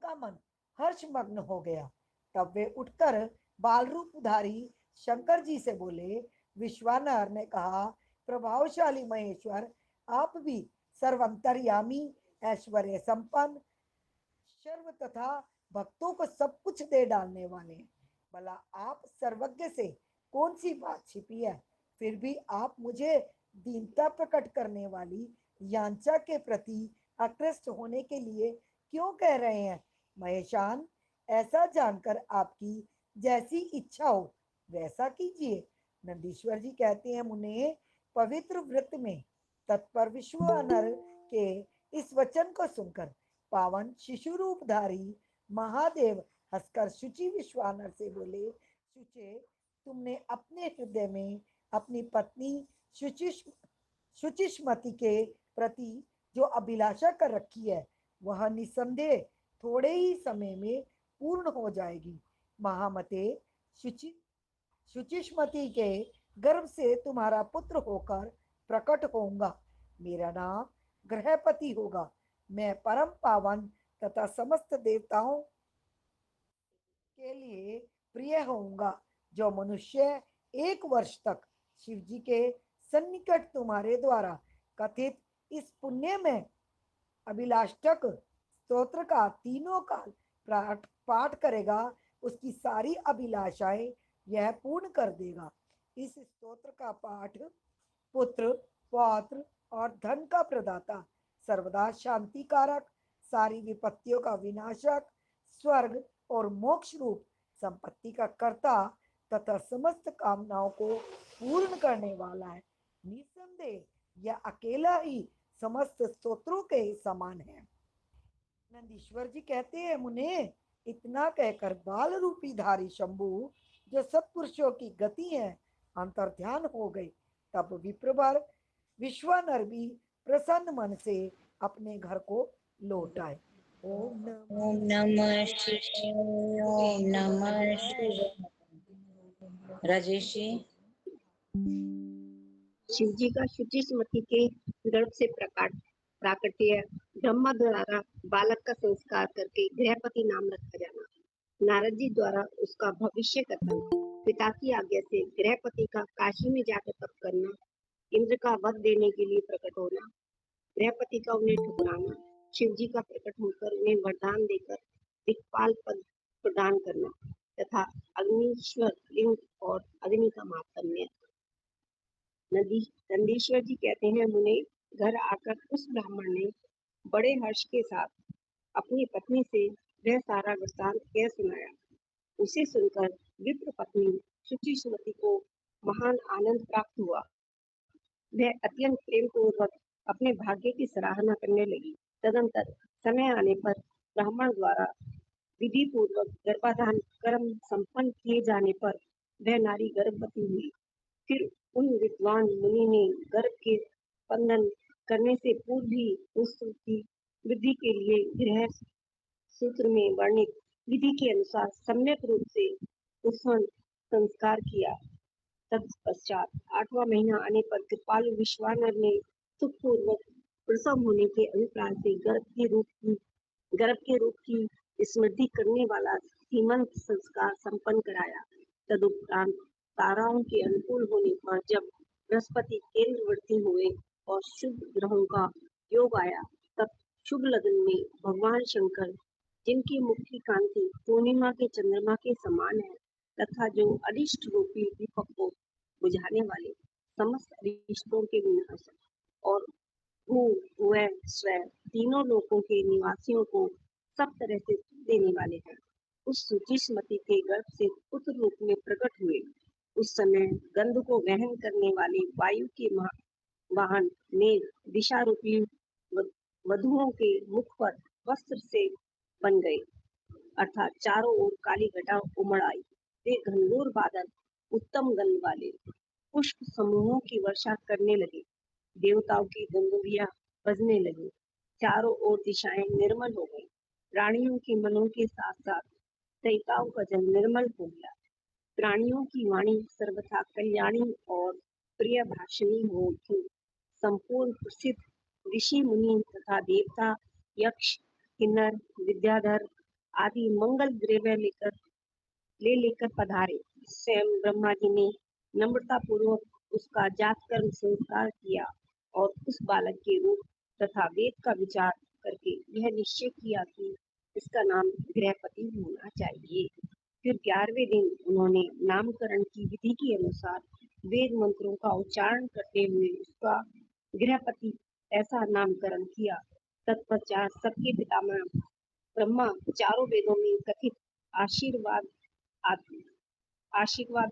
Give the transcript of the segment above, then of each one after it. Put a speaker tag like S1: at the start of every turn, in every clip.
S1: उनका मन हर्षमग्न हो गया। तब वे उठकर बाल रूपधारी शंकर जी से बोले। विश्वानर ने कहा, प्रभावशाली महेश्वर, आप भी सर्वंतर्यामी, ऐश्वर्य संपन्न, सर्व तथा भक्तों को सब कुछ दे डालने वाले हैं। भला आप सर्वज्ञ से कौन सी बात छिपी है? फिर भी आप मुझे दीनता प्रकट करने वाली यांचा के प्रति आकृष्ट होने के लिए क्यों कह रहे हैं? महेशान, ऐसा जानकर आपकी जैसी इच्छा हो वैसा कीजिए। नंदीश्वर जी कहते हैं, मुने, पवित्र व्रत में तत्पर विश्वानर के इस वचन को सुनकर पावन शिशु रूपधारी महादेव हंसकर शुचि विश्वानर से बोले। शुचे, तुमने अपने हृदय में अपनी पत्नी शुचिश शुचिष्मति के प्रति जो अभिलाषा कर रखी है वह निसंदेह थोड़े ही समय में पूर्ण हो जाएगी। महामते, शुचि शुचिष्मति के गर्भ से तुम्हारा पुत्र होकर प्रकट होऊंगा। मेरा नाम ग्रहपति होगा। मैं परम पावन तथा समस्त देवताओं के लिए प्रिय होऊंगा। जो मनुष्य 1 वर्ष तक शिव जी के सन्निकट तुम्हारे द्वारा कथित इस पुण्य में अभिलाष्टक स्तोत्र का तीनों काल पाठ करेगा, उसकी सारी अभिलाषाएं यह पूर्ण कर देगा। इस स्तोत्र का पाठ पुत्र, पौत्र और धन का प्रदाता, सर्वदा शांति कारक, सारी विपत्तियों का विनाशक, स्वर्ग और मोक्ष रूप संपत्ति का कर्ता तथा समस्त कामनाओं को पूर्ण करने वाला है। निसंदेह यह अकेला ही समस्त स्तोत्रों के समान है। नंदीश्वर जी कहते हैं, मुने, इतना कहकर बाल रूपी धारी शंभु, जो सत्पुरुषों की गति है, अंतर्ध्यान हो गए। तब विप्रवर विश्वानर भी प्रसन्न मन से अपने घर को लौट आए। ओम
S2: ओम
S1: नमः
S2: नमः
S1: शिवाय।
S2: शिवाय। ओम नमः शिवाय। राजेश जी।
S3: शिव जी का शुचिस्मति के गर्भ से प्राकट्य, ब्रह्मा द्वारा बालक का संस्कार करके गृहपति नाम रखा जाना, नारद जी द्वारा उसका भविष्य कथन, पिता की आज्ञा से गृहपति का काशी में जाकर तप करना, इंद्र का वध देने के लिए प्रकट होना, गृहपति का उन्हें ठुकराना, शिव जी का प्रकट होकर उन्हें वरदान देकर दिक्पाल पद प्रदान करना तथा अग्निश्वर लिंग और अग्नि का मातम्य। नंदीश्वर जी कहते हैं, मुने, घर आकर उस ब्राह्मण ने बड़े हर्ष के साथ अपनी पत्नी से वह सारा वृत्तांत कह सुनाया। उसे सुनकर विप्र पत्नी शुचिस्मति को महान आनंद प्राप्त हुआ। वह अत्यंत प्रेम पूर्वक अपने भाग्य की सराहना करने लगी। तदंतर समय आने पर ब्राह्मण द्वारा विधि पूर्वक गर्भाधान कर्म संपन्न किए जाने पर वह नारी गर्भवती हुई। फिर उन विद्वान मुनि ने गर्भ के स्पंदन करने से पूर्व ही उस की वृद्धि के लिए गृह सूत्र में वर्णित विधि के अनुसार सम्यक रूप से उसका संस्कार किया। तत्पश्चात 8वां महीना आने पर कृपालु विश्वानर ने सुखपूर्वक प्रसव होने के अभिप्राय से गर्भ के रूप की स्मृति करने वाला सीमंत संस्कार संपन्न कराया। तदुपरांत ताराओं के अनुकूल होने पर जब बृहस्पति केंद्रवर्ती हुए और शुभ ग्रहों का योग आया, तब शुभ लग्न में भगवान शंकर, जिनकी मुख की कांति पूर्णिमा के चंद्रमा के समान है तथा जो अरिष्ट रूपी दीपक को बुझाने वाले समस्त अरिष्टों के विनाशक और भू भुव स्व तीनों लोकों के निवासियों को सब तरह से सुख देने वाले हैं, उस शुचिस्मति के गर्भ से पुत्र रूप में प्रकट हुए। उस समय गंध को वहन करने वाले वायु के वाहन मेघ दिशा रूपी वधुओं के मुख पर वस्त्र से बन गए, अर्थात चारों ओर काली घटा उमड़ आई। वे घनघोर बादल उत्तम गंध वाले पुष्प समूहों की वर्षा करने लगे। देवताओं की दुंदुभियां बजने लगी। चारों ओर दिशाएं निर्मल हो गई। प्राणियों के मनों के साथ साथ दैताओं का जल निर्मल हो गया। प्राणियों की वाणी सर्वथा कल्याणी और प्रिय भाषिणी हो उठी। संपूर्ण प्रसिद्ध ऋषि मुनि तथा देवता, यक्ष, किन्नर, विद्याधर, आदि मंगल द्रव्य लेकर पधारे। स्वयं ब्रह्मा जी ने नम्रता पूर्वक उसका जात कर्म संस्कार किया और उस बालक के रूप तथा वेद का विचार करके यह निश्चय किया कि इसका नाम गृहपति होना चाहिए। फिर 11वें दिन उन्होंने नामकरण की विधि के अनुसार वेद मंत्रों का उच्चारण करते हुए उसका गृहपति ऐसा नामकरण किया। तत्पश्चात सबके पितामह ब्रह्मा चारों वेदों में कथित आशीर्वाद आशीर्वाद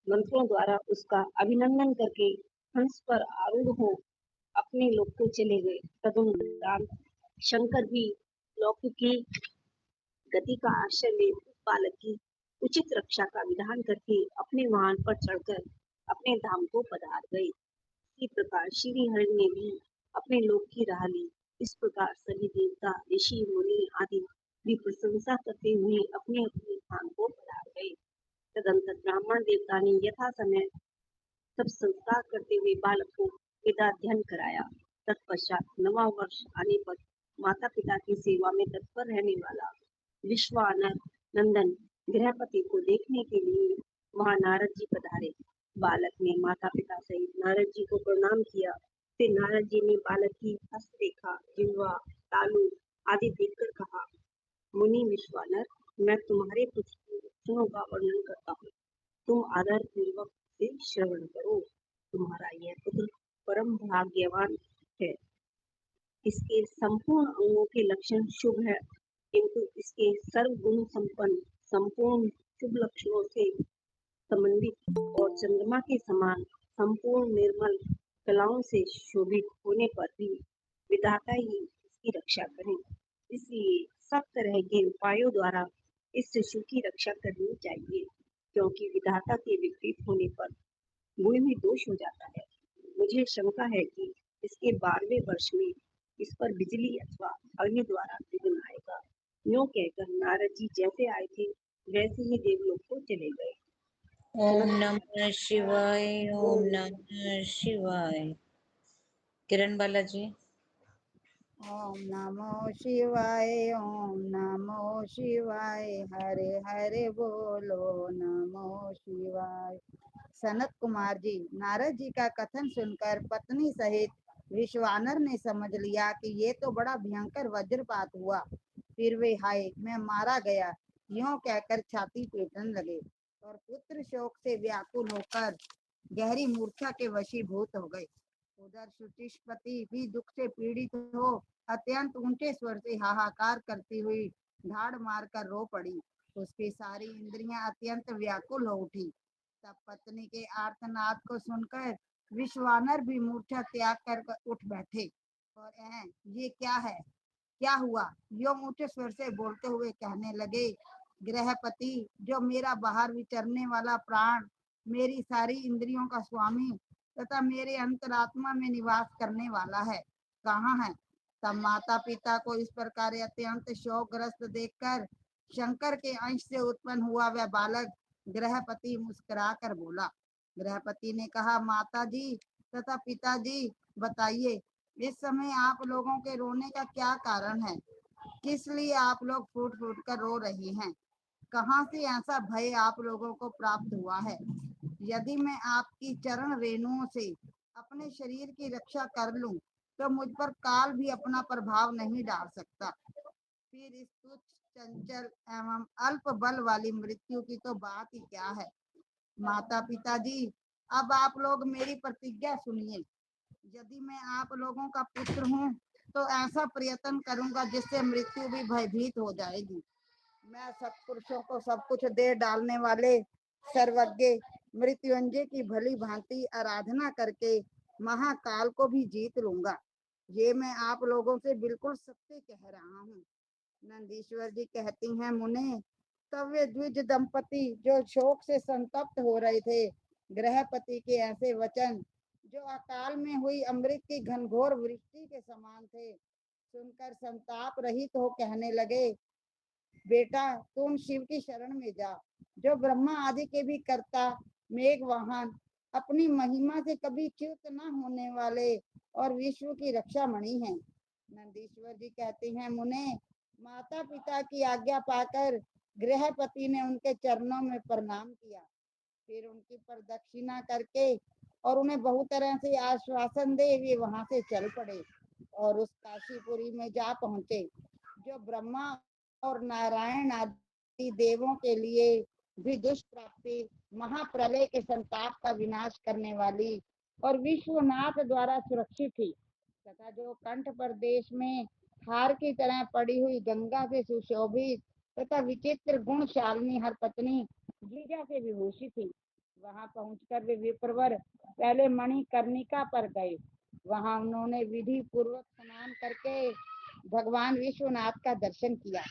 S3: मंत्रों द्वारा उसका अभिनंदन करके हंस पर आरूढ़ हो अपने लोक को चले गए। तदुपरांत शंकर भी लौकिकी गति का आश्रय ले उस बालक की उचित रक्षा का विधान करके अपने वाहन पर चढ़कर अपने धाम को पधार गए। इसी प्रकार श्री हरि ने भी अपने लोक की राह ली। इस प्रकार सभी देवता ऋषि मुनि आदि भी प्रशंसा करते हुए अपने अपने स्थान को पधार गए। तदंतर ब्राह्मण देवता ने यथा समय सब संस्कार करते हुए बालक को वेदाध्ययन कराया। तत्पश्चात 9वां वर्ष आने पर माता पिता की सेवा में तत्पर रहने वाला विश्वानर नंदन गृहपति को देखने के लिए वहां नारद जी पधारे। बालक ने माता पिता सहित नारद जी को प्रणाम किया। फिर नारद जी ने बालक की हस्तरेखा, जिह्वा, तालु आदि देखकर कहा, मुनि विश्वानर, मैं तुम्हारे पुत्र के लक्षणों का वर्णन करता हूँ। तुम आदर पूर्वक से श्रवण करो। तुम्हारा यह पुत्र परम भाग्यवान है। इसके संपूर्ण अंगों के लक्षण शुभ है, किंतु इसके सर्व गुण संपन्न संपूर्ण शुभ लक्षणों से समन्वित और चंद्रमा के समान संपूर्ण निर्मल कलाओं से शोभित होने पर भी विधाता ही इसकी रक्षा करें। इसलिए सब तरह के उपायों द्वारा इस शिशु की रक्षा करनी चाहिए, क्योंकि विधाता के विपरीत होने पर मुझ में दोष हो जाता है। मुझे शंका है कि इसके 12वें वर्ष में इस पर बिजली अथवा अग्नि द्वारा विघ्न आएगा। यूं कहकर नारद जी जैसे आए थे वैसे ही देवलोक को चले गए।
S2: ओम नमः शिवाय, ओम नमः शिवाय। किरण बालाजी।
S4: ओम नमो शिवाय, ओम नमो शिवाय, हरे हरे बोलो नमो शिवाय। सनत कुमार जी, नारद जी का कथन सुनकर पत्नी सहित विश्वानर ने समझ लिया कि ये तो बड़ा भयंकर वज्रपात हुआ। फिर वे हाय मैं मारा गया यूं कहकर छाती पीटने लगे और पुत्र शोक से व्याकुल होकर गहरी मूर्छा के वशीभूत हो गए। उधर शुचिष्पति भी दुख से पीड़ित हो अत्यंत ऊंचे स्वर से हाहाकार करती हुई ढाड़ मारकर रो पड़ी। उसकी सारी इंद्रियां अत्यंत व्याकुल हो उठी। तब पत्नी के आर्तनाद को सुनकर विश्वानर भी मूर्छा त्याग कर उठ बैठे और ये क्या है, क्या हुआ, यो ऊंचे स्वर से बोलते हुए कहने लगे, गृहपति जो मेरा बाहर विचरने वाला प्राण, मेरी सारी इंद्रियों का स्वामी तथा मेरे अंतरात्मा में निवास करने वाला है, कहाँ है। तब माता पिता को इस प्रकार अत्यंत शोकग्रस्त देखकर शंकर के अंश से उत्पन्न हुआ वह बालक गृहपति मुस्कुरा कर बोला। गृहपति ने कहा, माता जी तथा पिताजी बताइए, इस समय आप लोगों के रोने का क्या कारण है, किस लिए आप लोग फूट फूट कर रो रही हैं, कहाँ से ऐसा भय आप लोगों को प्राप्त हुआ है। यदि मैं आपकी चरण रेणुओं से अपने शरीर की रक्षा कर लूं तो मुझ पर काल भी अपना प्रभाव नहीं डाल सकता। फिर इस तुच्छ, चंचल एवं अल्प बल वाली मृत्यु की तो बात ही क्या है। माता पिता जी, अब आप लोग मेरी प्रतिज्ञा सुनिए। यदि मैं आप लोगों का पुत्र हूँ तो ऐसा प्रयत्न करूंगा जिससे मृत्यु भी भयभीत हो जाएगी। मैं सब पुरुषों को सब कुछ दे डालने वाले सर्वज्ञ मृत्युंजय की भली भांति आराधना करके महाकाल को भी जीत लूंगा। ये मैं आप लोगों से बिल्कुल सत्य कह रहा हूँ। नंदीश्वर जी कहती हैं, मुने तब वे द्विज दंपति जो शोक से संतप्त हो रहे थे, गृहपति के ऐसे वचन जो अकाल में हुई अमृत की घनघोर वृष्टि के समान थे, सुनकर संताप रहित हो कहने लगे, बेटा तुम शिव की शरण में जा, जो ब्रह्मा आदि के भी कर्ता, मेघ वाहन, अपनी महिमा से कभी च्युत न होने वाले और विश्व की रक्षा मणि हैं। नंदीश्वर जी कहते हैं, मुने माता पिता की आज्ञा पाकर गृहपति ने उनके चरणों में प्रणाम किया, फिर उनकी प्रदक्षिणा करके और उन्हें बहुत तरह से आश्वासन दे वे वहां से चल पड़े और उस काशीपुरी में जा पहुंचे जो ब्रह्मा और नारायण आदि देवों के लिए भी दुष्प्राप्ति महाप्रलय के संताप का विनाश करने वाली और विश्वनाथ द्वारा सुरक्षित थी तथा जो कंठ प्रदेश में हार की तरह पड़ी हुई गंगा से सुशोभित तथा विचित्र गुणशालिनी हर पत्नी गिरिजा से विभूषित थी। वहां पहुंचकर वे विप्रवर पहले मणिकर्णिका पर गए। वहां उन्होंने विधि पूर्वक स्नान करके भगवान विश्वनाथ का दर्शन किया।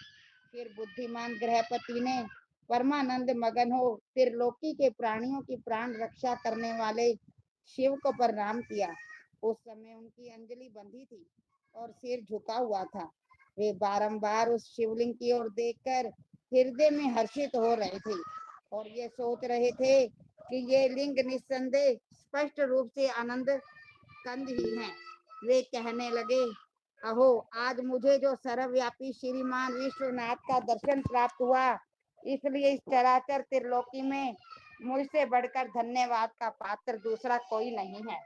S4: फिर बुद्धिमान गृहपति ने परमानंद मगन हो त्रिलोकी के प्राणियों की प्राण रक्षा करने वाले शिव को प्रणाम किया। उस समय उनकी अंजलि बंधी थी और सिर झुका हुआ था। वे बारंबार उस शिवलिंग की ओर देखकर हृदय में हर्षित हो रहे थे और ये सोच रहे थे कि ये लिंग निस्संदेह स्पष्ट रूप से आनंद कंद ही हैं। वे कहने लगे, अहो आज मुझे जो सर्वव्यापी श्रीमान विश्वनाथ का दर्शन प्राप्त हुआ, इसलिए इस चराचर त्रिलोकी में मुझसे बढ़कर धन्यवाद का पात्र दूसरा कोई नहीं है।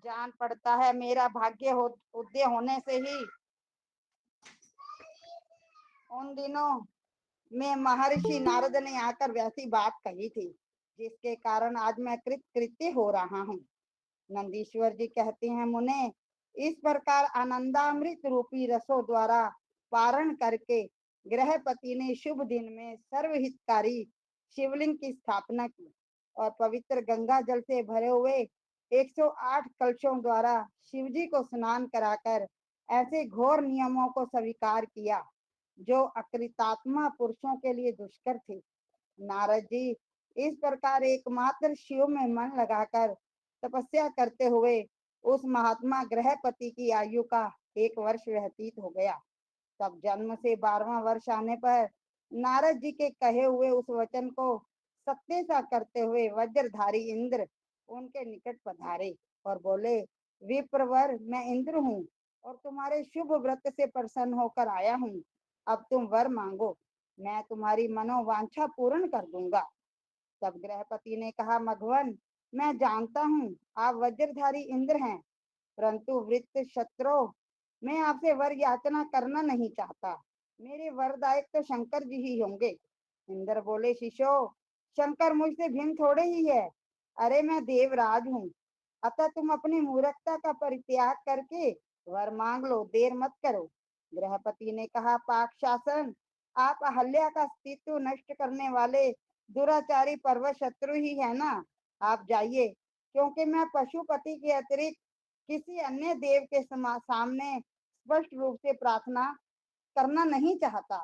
S4: जान पड़ता है मेरा भाग्य उदय होने से ही उन दिनों में महर्षि नारद ने आकर वैसी बात कही थी जिसके कारण आज मैं कृतकृत्य हो रहा हूँ। नंदीश्वर जी कहते हैं, मुने इस प्रकार आनंदामृत रूपी रसों द्वारा पारण करके गृहपति ने शुभ दिन में सर्वहितकारी शिवलिंग की स्थापना की और पवित्र गंगा जल से भरे हुए 108 कलशों द्वारा शिवजी को स्नान कराकर ऐसे घोर नियमों को स्वीकार किया जो अकृतात्मा पुरुषों के लिए दुष्कर थे। नारद जी इस प्रकार एकमात्र शिव में मन लगाकर तपस्या करते हुए उस महात्मा गृहपति की आयु का 1 वर्ष व्यतीत हो गया। तब जन्म से 12वां वर्ष आने पर नारद जी के कहे हुए उस वचन को सत्य सा करते हुए वज्रधारी इंद्र उनके निकट पधारे और बोले, विप्रवर मैं इंद्र हूँ और तुम्हारे शुभ व्रत से प्रसन्न होकर आया हूँ। अब तुम वर मांगो, मैं तुम्हारी मनोवांछा पूर्ण कर दूंगा। तब गृहपति ने कहा, मघवन मैं जानता हूँ आप वज्रधारी इंद्र हैं, परंतु वृत्त शत्रु मैं आपसे वर याचना करना नहीं चाहता। मेरे वरदायक तो शंकर जी ही होंगे। इंद्र बोले, शिशो शंकर मुझसे भिन्न थोड़े ही है। अरे मैं देवराज हूँ, अतः तुम अपनी मूर्खता का परित्याग करके वर मांग लो, देर मत करो। गृहपति ने कहा, पाक शासन आप अहल्या का अस्तित्व नष्ट करने वाले दुराचारी पर्वत शत्रु ही है ना। आप जाइए, क्योंकि मैं पशुपति के अतिरिक्त किसी अन्य देव के सामने स्पष्ट रूप से प्रार्थना करना नहीं चाहता।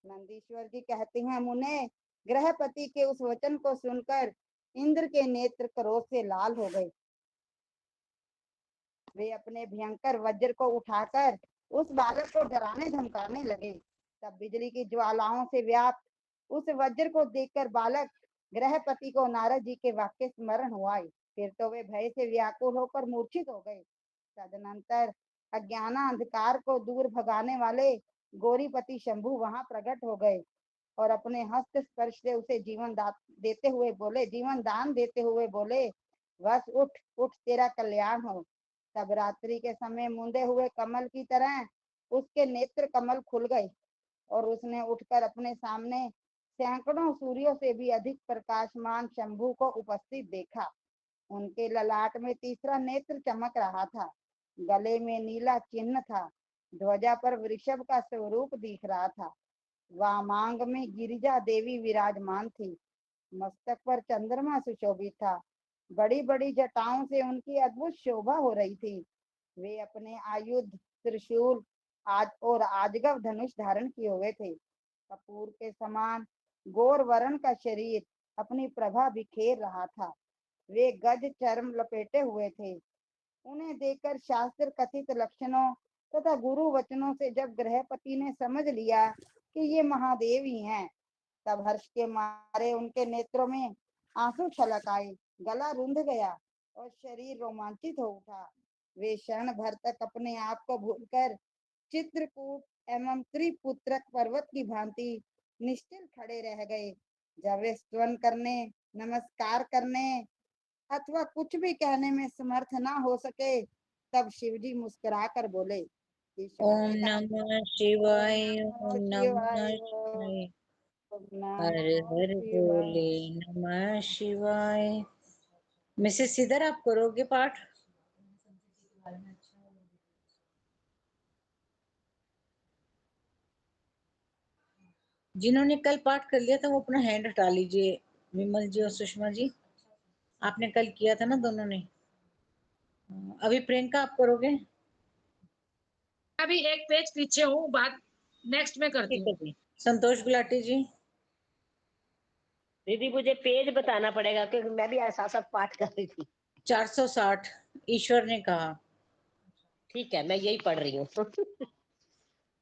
S4: नंदीश्वर जी कहते हैं, मुने गृहपति के उस वचन को सुनकर इंद्र के नेत्र क्रोध से लाल हो गए। वे अपने भयंकर वज्र को उठाकर उस बालक को डराने धमकाने लगे। तब बिजली की ज्वालाओं से व्याप्त उस वज्र को देखकर बालक गृहपति को नारद जी के वाक्य स्मरण हुआ। फिर तो वे भय से व्याकुल होकर मूर्छित हो गए। तदनंतर अज्ञान अंधकार को दूर भगाने वाले गौरीपति शंभु वहां प्रकट हो गए और अपने हस्त स्पर्श से उसे जीवन दान देते हुए बोले, बस उठ उठ, तेरा कल्याण हो। तब रात्रि के समय मूंदे हुए कमल की तरह उसके नेत्र कमल खुल गए और उसने उठकर अपने सामने सैकड़ों सूर्यों से भी अधिक प्रकाशमान शंभु को उपस्थित देखा। उनके ललाट में तीसरा नेत्र चमक रहा था, गले में नीला चिन्ह था, ध्वजा पर वृषभ का स्वरूप दिख रहा था, वामांग में गिरिजा देवी विराजमान थी, मस्तक पर चंद्रमा सुशोभित था, बड़ी बड़ी जटाओं से उनकी अद्भुत शोभा हो रही थी। वे अपने आयुध त्रिशूल और आजगव धनुष धारण किए हुए थे। कपूर के समान गोर वर्ण का शरीर अपनी प्रभा बिखेर रहा था। वे गज चर्म लपेटे हुए थे। उन्हें देखकर शास्त्र कथित लक्षणों तथा गुरु वचनों से जब गृहपति ने समझ लिया कि ये महादेव ही हैं, तब हर्ष के मारे उनके नेत्रों में आंसू छलक आए, गला रुंध गया और शरीर रोमांचित हो उठा। वे क्षण भर तक अपने आप को भूलकर चित्रकूट एवं त्रिपुत्रक पर्वत की भांति निश्चल खड़े रह गए। जब वे स्तवन करने, नमस्कार करने अथवा कुछ भी कहने में समर्थ ना हो सके, तब शिवजी मुस्कुराकर बोले कि
S2: ओम
S4: शंकर
S2: नमः शिवाय,
S4: नमः
S2: ओम
S4: शिवाय,
S2: नमः शिवाय।
S4: ओम
S2: हर
S4: नमः
S2: हर
S4: शिवाय।
S2: बोले नमः शिवाय। मिसेस सीधर, आप करोगे पाठ? जिन्होंने कल पाठ कर लिया था वो अपना हैंड हटा लीजिए, विमल जी और सुषमा जी। आपने कल किया था ना दोनों ने। अभी प्रियंका आप करोगे?
S5: अभी एक पेज पीछे हूँ, बात नेक्स्ट में करती
S2: ठीक है
S5: हूँ।
S2: जी। संतोष गुलाटी जी।
S6: दीदी मुझे पेज बताना पड़ेगा क्योंकि मैं भी ऐसा सब पाठ कर रही थी।
S2: 460 ईश्वर ने कहा।
S6: ठीक है, मैं यही पढ़ रही हूँ।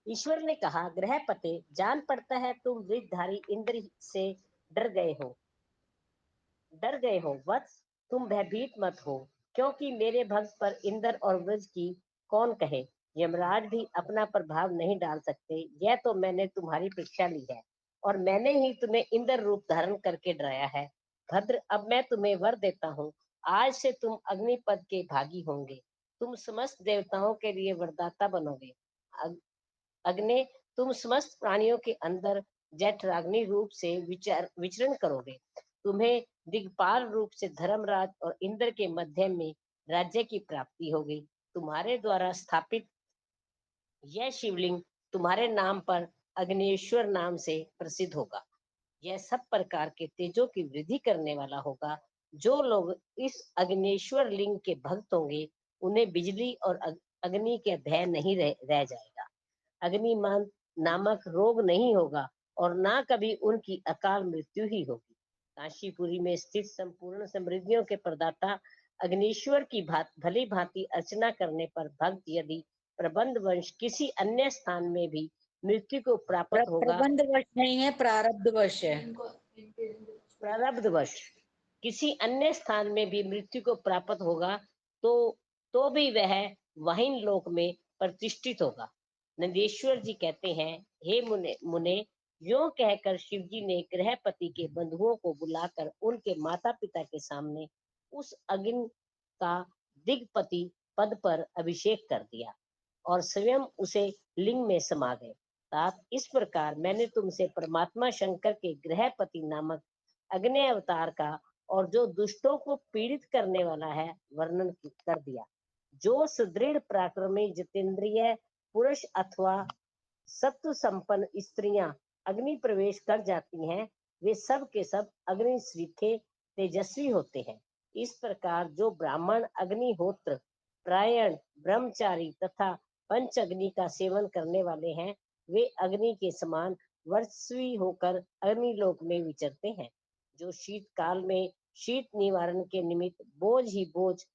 S6: ईश्वर ने कहा, गृहपते, जान पड़ता है तुम वृद्धधारी इंद्र से डर गए हो वत्स। तुम भयभीत मत हो, क्योंकि मेरे भक्त पर इंद्र और वृज की कौन कहे। यमराज भी अपना प्रभाव नहीं डाल सकते। यह तो मैंने तुम्हारी परीक्षा ली है और मैंने ही तुम्हें इंद्र रूप धारण करके डराया है। भद्र, अब मैं तुम्हें वर देता हूँ, आज से तुम अग्निपद के भागी होंगे। तुम समस्त देवताओं के लिए वरदाता बनोगे। अग्नि, तुम समस्त प्राणियों के अंदर जठराग्नि रूप से विचरण करोगे। तुम्हें दिग्पाल रूप से धर्मराज और इंद्र के मध्य में राज्य की प्राप्ति होगी। तुम्हारे द्वारा स्थापित यह शिवलिंग तुम्हारे नाम पर अग्निश्वर नाम से प्रसिद्ध होगा। यह सब प्रकार के तेजों की वृद्धि करने वाला होगा। जो लोग इस अग्निश्वर लिंग के भक्त होंगे, उन्हें बिजली और अग्नि के भय नहीं रह जाएगा। अग्निमान नामक रोग नहीं होगा और ना कभी उनकी अकाल मृत्यु ही होगी। काशीपुरी में स्थित संपूर्ण समृद्धियों के प्रदाता अग्निश्वर की भली भांति अर्चना करने पर भक्त यदि प्रबंध वंश किसी अन्य स्थान में भी मृत्यु को प्राप्त होगा,
S2: प्रबंध वश नहीं है, प्रारब्ध वश है।
S6: प्रारब्ध वश किसी अन्य स्थान में भी मृत्यु को प्राप्त होगा, तो भी वह वहीं लोक में प्रतिष्ठित होगा। नंदीश्वर जी कहते हैं, हे मुने, यों कहकर शिवजी ने गृहपति के बंधुओं को बुलाकर उनके माता पिता के सामने उस अग्नि का दिग्पति पद पर अभिषेक कर दिया और स्वयं उसे लिंग में समा गए। तात इस प्रकार मैंने तुमसे परमात्मा शंकर के गृहपति नामक अग्नि अवतार का और जो दुष्टों को पीड़ित करने वाला है वर्णन कर दिया। जो सुदृढ़ पराक्रमी जितेंद्रिय पुरुष अथवा सत्व संपन्न स्त्रियां अग्नि प्रवेश कर जाती हैं, वे सब के सब अग्नि श्रीथे तेजस्वी होते हैं। इस प्रकार जो ब्राह्मण अग्निहोत्र प्रायण ब्रह्मचारी तथा पंच अग्नि का सेवन करने वाले हैं, वे अग्नि के समान वर्चस्वी होकर अग्निलोक में विचरते हैं। जो शीतकाल में शीत निवारण के निमित्त बोझ ही बोझ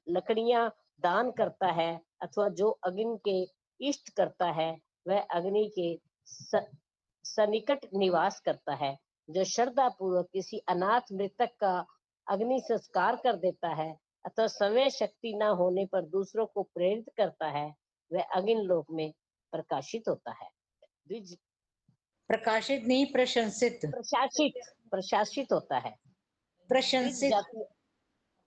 S6: लकड़ियां दान करता है अथवा जो अग्नि के इष्ट करता है, वह अग्नि के सनिकट निवास करता है। जो श्रद्धा पूर्वक किसी अनाथ मृतक का अग्नि संस्कार कर देता है अथवा समय शक्ति न होने पर दूसरों को प्रेरित करता है, वह अग्नि लोक में प्रकाशित होता है।
S2: प्रकाशित नहीं, प्रशंसित।
S6: प्रशासित होता है।
S2: प्रशंसित।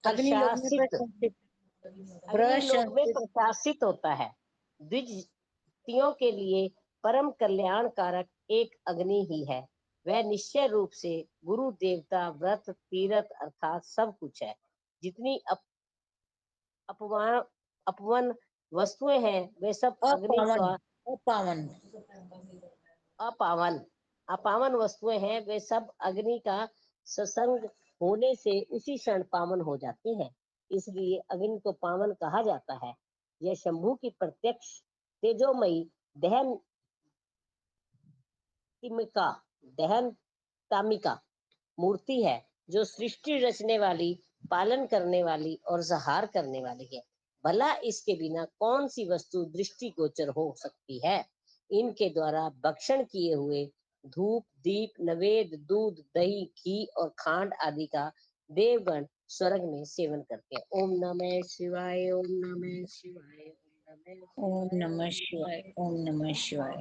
S2: अग्नि लोक में
S6: प्रशासित
S2: प्रशंसित।
S6: अग्निलोक में
S2: प्रशंसित।
S6: प्रकाशित होता है। द्विजतियों के लिए परम कल्याण कारक एक अग्नि ही है। वह निश्चय रूप से गुरु देवता व्रत तीर्थ अर्थात सब कुछ है। जितनी अपवन वस्तुएं हैं, वे सब अग्नि
S2: अपावन।
S6: का
S2: अपावन।
S6: अपावन अपावन वस्तुएं हैं, वे सब अग्नि का सत्संग होने से उसी क्षण पावन हो जाती हैं। इसलिए अग्नि को पावन कहा जाता है। यह शंभु की प्रत्यक्ष तेजोमयी दहन तामिका मूर्ति है, जो सृष्टि रचने वाली, पालन करने वाली और संहार करने वाली है। भला इसके बिना कौन सी वस्तु दृष्टिगोचर हो सकती है। इनके द्वारा भक्षण किए हुए धूप दीप नवेद दूध दही घी और खांड आदि का देवगण स्वर्ग में सेवन करते हैं। ओम नमः शिवाय, ओम नमः शिवाय, ओम
S2: ओम नमः शिवाय, ओम नमः शिवाय।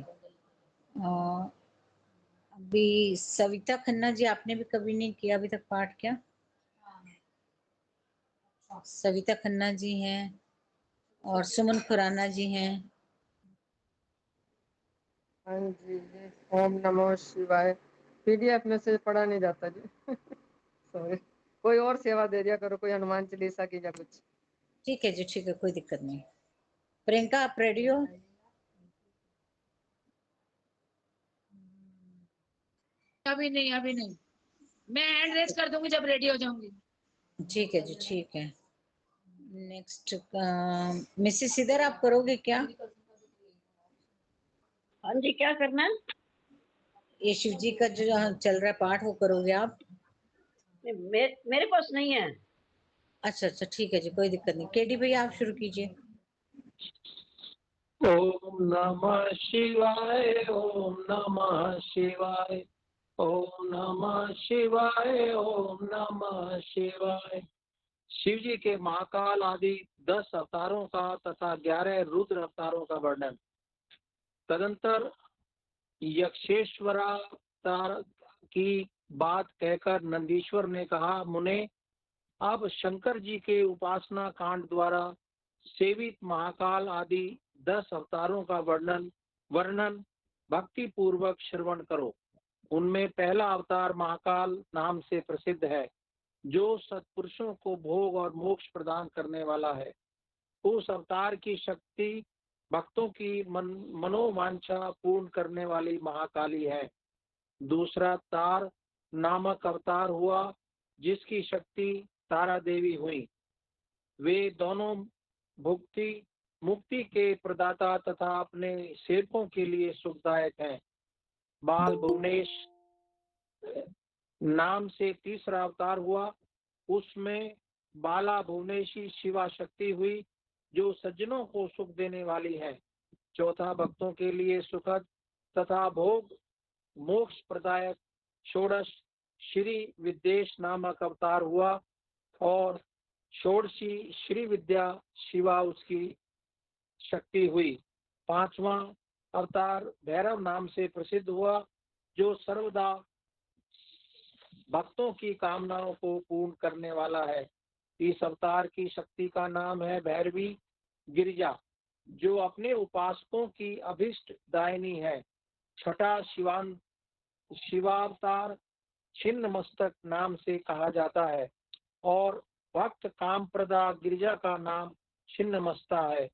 S2: अभी सविता खन्ना जी, आपने भी कभी नहीं किया अभी तक पाठ क्या? सविता खन्ना जी हैं और सुमन खुराना जी हैं।
S7: हाँ जी जी। ओम नमः शिवाय। पीडीएफ में से पढ़ा नहीं जाता जी। सॉरी। कोई और सेवा दे दिया करो, कोई हनुमान चालीसा की या कुछ।
S2: ठीक है जी, ठीक है, कोई दिक्कत नहीं। प्रियंका, आप रेडी हो?
S5: अभी नहीं, अभी नहीं। मैं हैंड रेज कर दूंगी जब रेडी हो जाऊंगी।
S2: ठीक है जी, ठीक है। नेक्स्ट मिसेस इधर आप करोगे क्या?
S3: हाँ जी, क्या करना है?
S2: ये शिव जी का जो चल रहा है पाठ, वो करोगे आप?
S3: मेरे पास नहीं है।
S2: अच्छा अच्छा, ठीक है जी, कोई दिक्कत नहीं। केडी भैया, आप शुरू कीजिए।
S8: ओम नमः शिवाय, ओम नमः शिवाय, ओम नमः शिवाय, ओम नमः शिवाय। शिव जी के महाकाल आदि 10 अवतारों का तथा 11 रुद्र अवतारों का वर्णन। तदंतर यक्षेश्वरावतार की बात कहकर नंदीश्वर ने कहा, मुने, अब शंकर जी के उपासना कांड द्वारा सेवित महाकाल आदि 10 अवतारों का वर्णन भक्ति पूर्वक श्रवण करो। उनमें पहला अवतार महाकाल नाम से प्रसिद्ध है, जो सत्पुरुषों को भोग और मोक्ष प्रदान करने वाला है। उस अवतार की शक्ति भक्तों की मनोवांछा पूर्ण करने वाली महाकाली है। दूसरा तार नामक अवतार हुआ, जिसकी शक्ति तारा देवी हुई। वे दोनों मुक्ति के प्रदाता तथा अपने सेवकों के लिए सुखदायक हैं। बाल भुवनेश नाम से तीसरा अवतार हुआ, उसमें बाला भुवनेशी शिवा शक्ति हुई, जो सज्जनों को सुख देने वाली है। चौथा भक्तों के लिए सुखद तथा भोग मोक्ष प्रदायक षोडश श्री विद्येश नामक अवतार हुआ, और षोडशी श्री विद्या शिवा उसकी शक्ति हुई। पांचवा अवतार भैरव नाम से प्रसिद्ध हुआ, जो सर्वदा भक्तों की कामनाओं को पूर्ण करने वाला है। इस अवतार की शक्ति का नाम है भैरवी गिरिजा, जो अपने उपासकों की अभिष्ट दायिनी है। छठा शिवावतार छिन्न मस्तक नाम से कहा जाता है, और भक्त कामप्रदा गिरिजा का नाम छिन्न मस्ता है।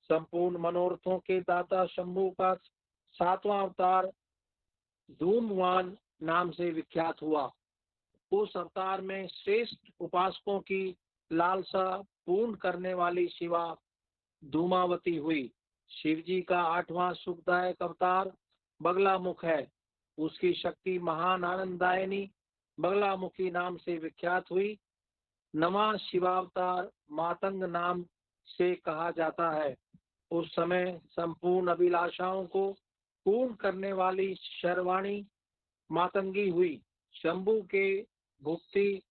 S8: संपूर्ण मनोरथों के दाता शंभु का सातवां अवतार धूमवान नाम से विख्यात हुआ। उस अवतार में श्रेष्ठ उपासकों की लालसा पूर्ण करने वाली शिवा धूमावती हुई। शिव जी का आठवां सुखदायक अवतार बगलामुख है। उसकी शक्ति महान आनंददायिनी बगलामुखी नाम से विख्यात हुई। नवा शिवावतार मातंग नाम से कहा जाता है। उस समय संपूर्ण अभिलाषाओं को पूर्ण करने वाली शर्वाणी मातंगी हुई। शंभु के भुक्ति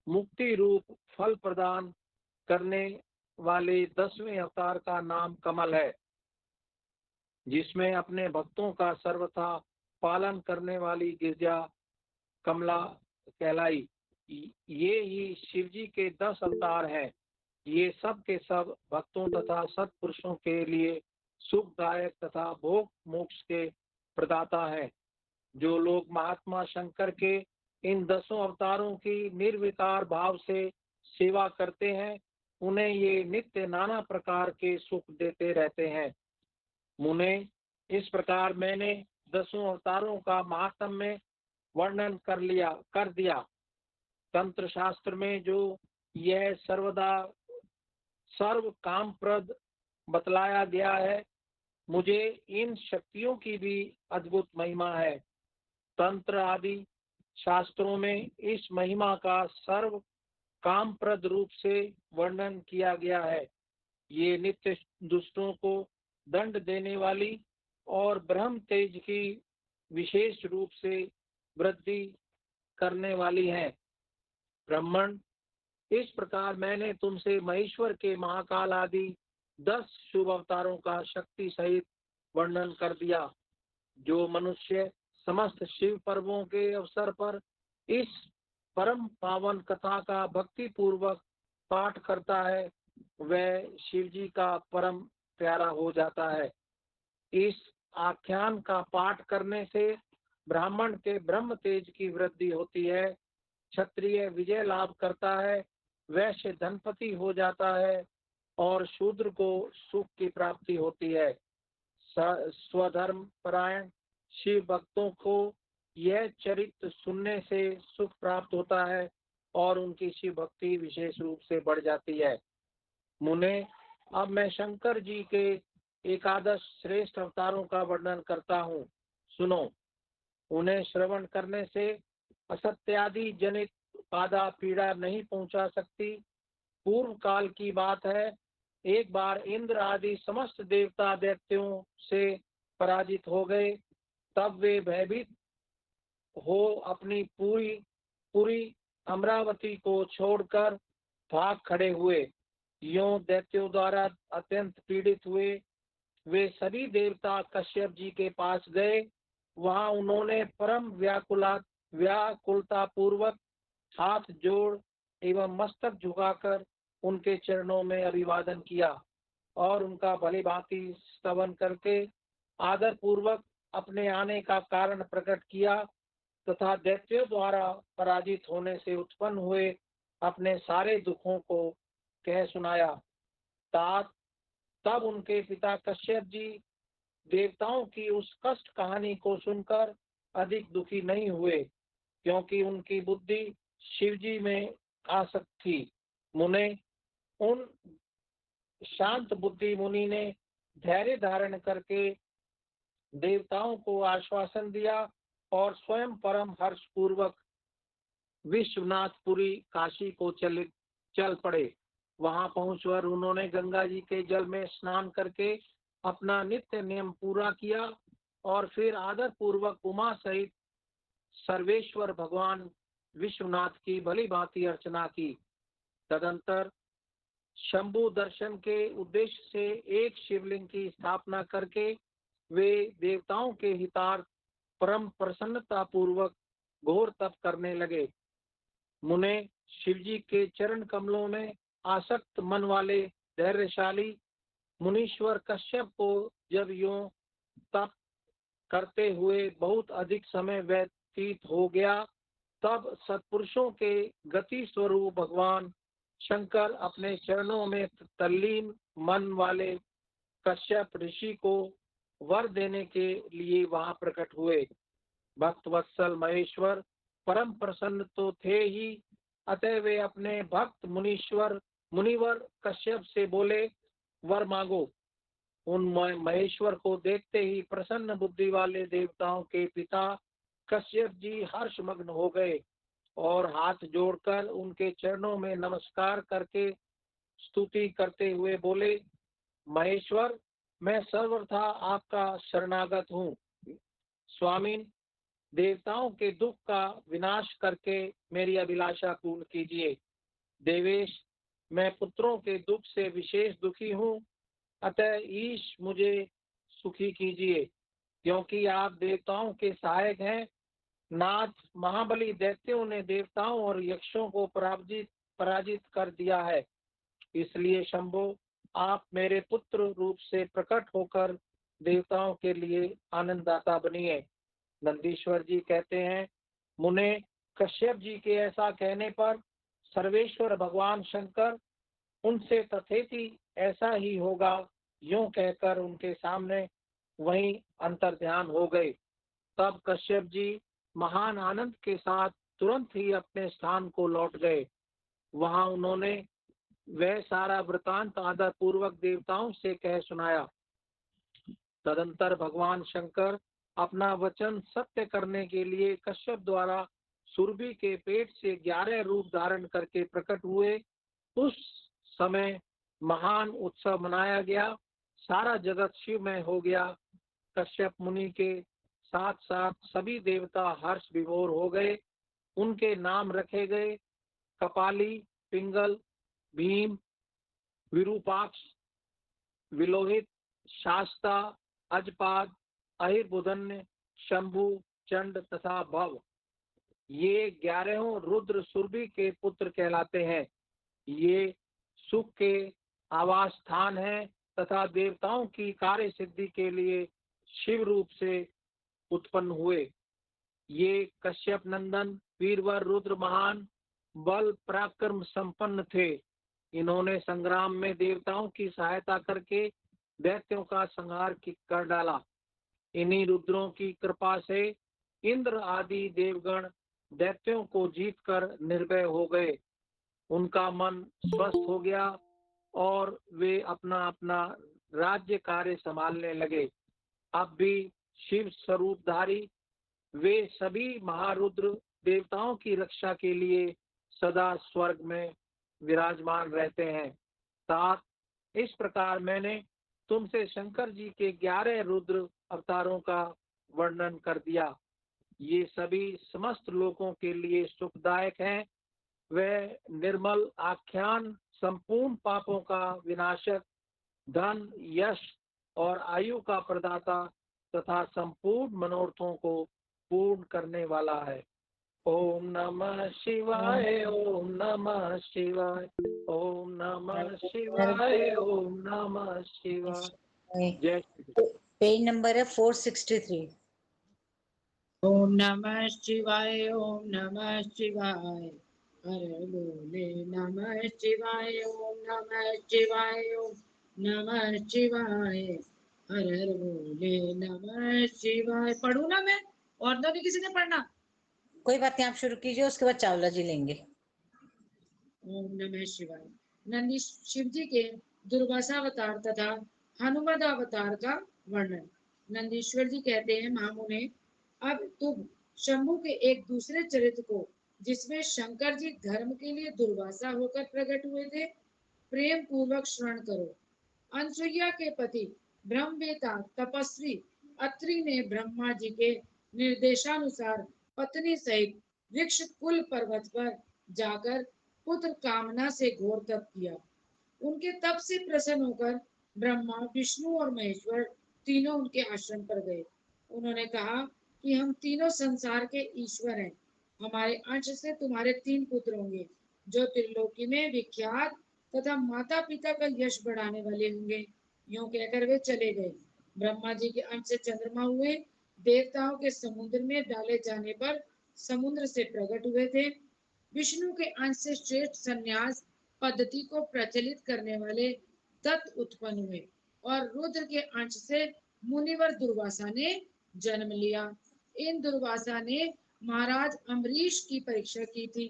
S8: मुक्ति रूप फल प्रदान करने वाले 10वें अवतार का नाम कमल है, जिसमें अपने भक्तों का सर्वथा पालन करने वाली गिरजा कमला कहलाई। ये ही शिव जी के 10 अवतार हैं। ये सब के सब भक्तों तथा सत्पुरुषों के लिए सुखदायक तथा भोग मोक्ष के प्रदाता हैं। जो लोग महात्मा शंकर के इन 10 अवतारों की निर्विकार भाव से सेवा करते हैं, उन्हें ये नित्य नाना प्रकार के सुख देते रहते हैं। मुने, इस प्रकार मैंने 10 अवतारों का महात्म्य वर्णन कर दिया। तंत्र शास्त्र में जो यह सर्वदा सर्व कामप्रद बतलाया गया है, मुझे इन शक्तियों की भी अद्भुत महिमा है। तंत्र आदि शास्त्रों में इस महिमा का सर्व कामप्रद रूप से वर्णन किया गया है। ये नित्य दुष्टों को दंड देने वाली और ब्रह्म तेज की विशेष रूप से वृद्धि करने वाली है। ब्राह्मण, इस प्रकार मैंने तुमसे महेश्वर के महाकाल आदि 10 शुभ अवतारों का शक्ति सहित वर्णन कर दिया। जो मनुष्य समस्त शिव पर्वों के अवसर पर इस परम पावन कथा का भक्ति पूर्वक पाठ करता है वह शिव जी का परम प्यारा हो जाता है। इस आख्यान का पाठ करने से ब्राह्मण के ब्रह्म तेज की वृद्धि होती है, क्षत्रिय विजय लाभ करता है, वैश्य धनपति हो जाता है और शूद्र को सुख की प्राप्ति होती है। स्वधर्म परायण शिव भक्तों को यह चरित्र सुनने से सुख प्राप्त होता है और उनकी शिव भक्ति विशेष रूप से बढ़ जाती है। मुने, अब मैं शंकर जी के एकादश श्रेष्ठ अवतारों का वर्णन करता हूँ, सुनो। उन्हें श्रवण करने से असत्यादि जनित बाधा पीड़ा नहीं पहुंचा सकती। पूर्व काल की बात है, एक बार इंद्र आदि समस्त देवता दैत्यों से पराजित हो गए। तब वे भयभीत हो अपनी पूरी अमरावती को छोड़कर भाग खड़े हुए। यों दैत्यों द्वारा अत्यंत पीड़ित हुए वे सभी देवता कश्यप जी के पास गए। वहां उन्होंने परम व्याकुलता पूर्वक हाथ जोड़ एवं मस्तक झुकाकर उनके चरणों में अभिवादन किया और उनका भली भांति स्तवन करके आदर पूर्वक अपने आने का कारण प्रकट किया तथा दैत्यों द्वारा पराजित होने से उत्पन्न हुए अपने सारे दुखों को कह सुनाया। तब उनके पिता कश्यप जी देवताओं की उस कष्ट कहानी को सुनकर अधिक दुखी नहीं हुए, क्योंकि उनकी बुद्धि शिव जी में आसक्त थी। मुने, उन शांत बुद्धि मुनि ने धैर्य धारण करके देवताओं को आश्वासन दिया और स्वयं परम हर्ष पूर्वक विश्वनाथपुरी काशी को चल पड़े। वहां पहुंचकर उन्होंने गंगा जी के जल में स्नान करके अपना नित्य नियम पूरा किया और फिर आदर पूर्वक उमा सहित सर्वेश्वर भगवान विश्वनाथ की भली भांति अर्चना की। तदंतर शंभु दर्शन के उद्देश्य से एक शिवलिंग की स्थापना करके वे देवताओं के हितार्थ परम प्रसन्नता पूर्वक घोर तप करने लगे। मुने, शिवजी के चरण कमलों में आसक्त मन वाले धैर्यशाली मुनीश्वर कश्यप को जब यूं तप करते हुए बहुत अधिक समय व्यतीत हो गया, तब सत्पुरुषों के गति स्वरूप भगवान शंकर अपने चरणों में तल्लीन मन वाले कश्यप ऋषि को वर देने के लिए वहां प्रकट हुए। भक्त वत्सल महेश्वर परम प्रसन्न तो थे ही, अतः वे अपने भक्त मुनिवर कश्यप से बोले, वर मांगो। उन महेश्वर को देखते ही प्रसन्न बुद्धि वाले देवताओं के पिता कश्यप जी हर्षमग्न हो गए और हाथ जोड़कर उनके चरणों में नमस्कार करके स्तुति करते हुए बोले, महेश्वर, मैं सर्वथा आपका शरणागत हूँ। स्वामीन, देवताओं के दुख का विनाश करके मेरी अभिलाषा पूर्ण कीजिए। देवेश, मैं पुत्रों के दुख से विशेष दुखी हूँ, अतः ईश मुझे सुखी कीजिए, क्योंकि आप देवताओं के सहायक हैं। नाथ, महाबली दैत्यों ने देवताओं और यक्षों को पराजित कर दिया है, इसलिए शंभो, आप मेरे पुत्र रूप से प्रकट होकर देवताओं के लिए आनंददाता बनिए। नंदीश्वर जी कहते हैं, मुने, कश्यप जी के ऐसा कहने पर सर्वेश्वर भगवान शंकर उनसे तथेति ऐसा ही होगा यूं कहकर उनके सामने वहीं अंतर्ध्यान हो गए। तब कश्यप जी महान आनंद के साथ तुरंत ही अपने स्थान को लौट गए। वहां उन्होंने वह सारा वृतांत आदर पूर्वक देवताओं से कह सुनाया। तदंतर भगवान शंकर अपना वचन सत्य करने के लिए कश्यप द्वारा सुरभि के पेट से 11 रूप धारण करके प्रकट हुए। उस समय महान उत्सव मनाया गया, सारा जगत शिवमय हो गया। कश्यप मुनि के साथ साथ सभी देवता हर्ष विभोर हो गए। उनके नाम रखे गए कपाली, पिंगल, भीम, विरूपाक्ष, विलोहित, शास्ता, अजपाद, अहिर्बुधन्य, शंभु, चंड तथा भव, ये 11 रुद्र सुरभि के पुत्र कहलाते हैं। ये सुख के आवास स्थान है तथा देवताओं की कार्य सिद्धि के लिए शिव रूप से उत्पन्न हुए। ये कश्यप नंदन वीरवर रुद्र महान बल पराक्रम संपन्न थे। इन्होंने संग्राम में देवताओं की सहायता करके दैत्यों का संहार कर डाला। इन्हीं रुद्रों की कृपा से इंद्र आदि देवगण दैत्यों को जीतकर निर्भय हो गए। उनका मन स्वस्थ हो गया और वे अपना अपना राज्य कार्य संभालने लगे। अब भी शिव स्वरूपधारी वे सभी महारुद्र देवताओं की रक्षा के लिए सदा स्वर्ग में विराजमान रहते हैं। 7 इस प्रकार मैंने तुमसे शंकर जी के 11 रुद्र अवतारों का वर्णन कर दिया। ये सभी समस्त लोगों के लिए सुखदायक हैं। वह निर्मल आख्यान संपूर्ण पापों का विनाशक, धन, यश और आयु का प्रदाता तथा संपूर्ण मनोरथों को पूर्ण करने वाला है। ओम नमः शिवाय, ओम नमः शिवाय, ओम नमः शिवाय, ओम नमः शिवाय। जय श्री कृष्ण।
S2: पेज नंबर है 463।
S5: ओम नमः शिवाय, ओम नमः शिवाय, हर बोले नमः शिवाय, ओम नमः शिवाय, ओम नमः शिवाय, हर हर बोले नमः शिवाय। पढ़ू ना मैं, और तो नहीं किसी ने पढ़ना?
S2: कोई बात नहीं, आप शुरू कीजिए, उसके बाद चावला जी लेंगे।
S5: ओम नमः शिवाय। नंदी शिव जी के दुर्वासा अवतार तथा हनुमद अवतार का वर्णन। नंदीश्वर जी कहते हैं, महामुने, अब तुम शंभु के एक दूसरे चरित्र को, जिसमें शंकर जी धर्म के लिए दुर्वासा होकर प्रकट हुए थे, प्रेम पूर्वक श्रवण करो। अनसुईया के पति ब्रह्मवेता तपस्वी अत्रि ने ब्रह्मा जी के निर्देशानुसार पत्नी सहित वृक्ष कुल पर्वत पर जाकर पुत्र कामना से घोर तप किया। उनके तप से प्रसन्न होकर ब्रह्मा, विष्णु और महेश्वर तीनों उनके आश्रम पर गए। उन्होंने कहा कि हम तीनों संसार के ईश्वर हैं। हमारे अंश से तुम्हारे 3 पुत्र होंगे, जो त्रिलोकी में विख्यात तथा माता पिता का यश बढ़ाने वाले होंगे। यूं कहकर वे चले गए। ब्रह्मा जी के अंश से चंद्रमा हुए। देवताओं के समुद्र में डाले जाने पर समुद्र से प्रकट हुए थे। विष्णु के अंश से श्रेष्ठ संन्यास पद्धति को प्रचलित करने वाले दत्त उत्पन्न हुए और रुद्र के अंश से मुनिवर दुर्वासा ने जन्म लिया। इन दुर्वासा ने महाराज अम्बरीश की परीक्षा की थी।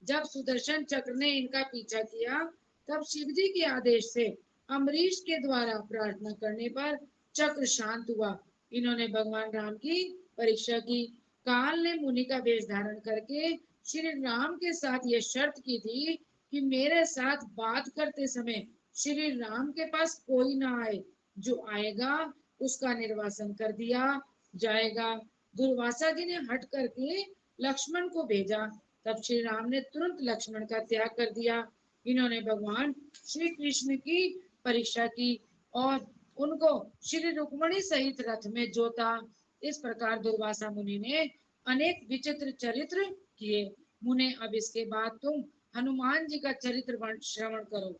S5: जब सुदर्शन चक्र ने इनका पीछा किया, तब शिव जी के आदेश से अम्बरीश के द्वारा प्रार्थना करने पर चक्र शांत हुआ। इन्होंने भगवान राम की परीक्षा की। काल ने मुनि का वेश धारण करके श्री राम के साथ ये शर्त की थी कि मेरे साथ बात करते समय श्री राम के पास कोई ना आए। जो आएगा उसका निर्वासन कर दिया जाएगा। दुर्वासा जी ने हट करके लक्ष्मण को भेजा। तब श्री राम ने तुरंत लक्ष्मण का त्याग कर दिया। इन्होंने भगवान श्री कृष्ण की परीक्षा की और उनको श्री रुक्मणी सहित रथ में जोता। इस प्रकार दुर्वासा मुनि ने अनेक विचित्र चरित्र किए। मुने, अब इसके बाद तुम हनुमान जी का चरित्र श्रवण करो।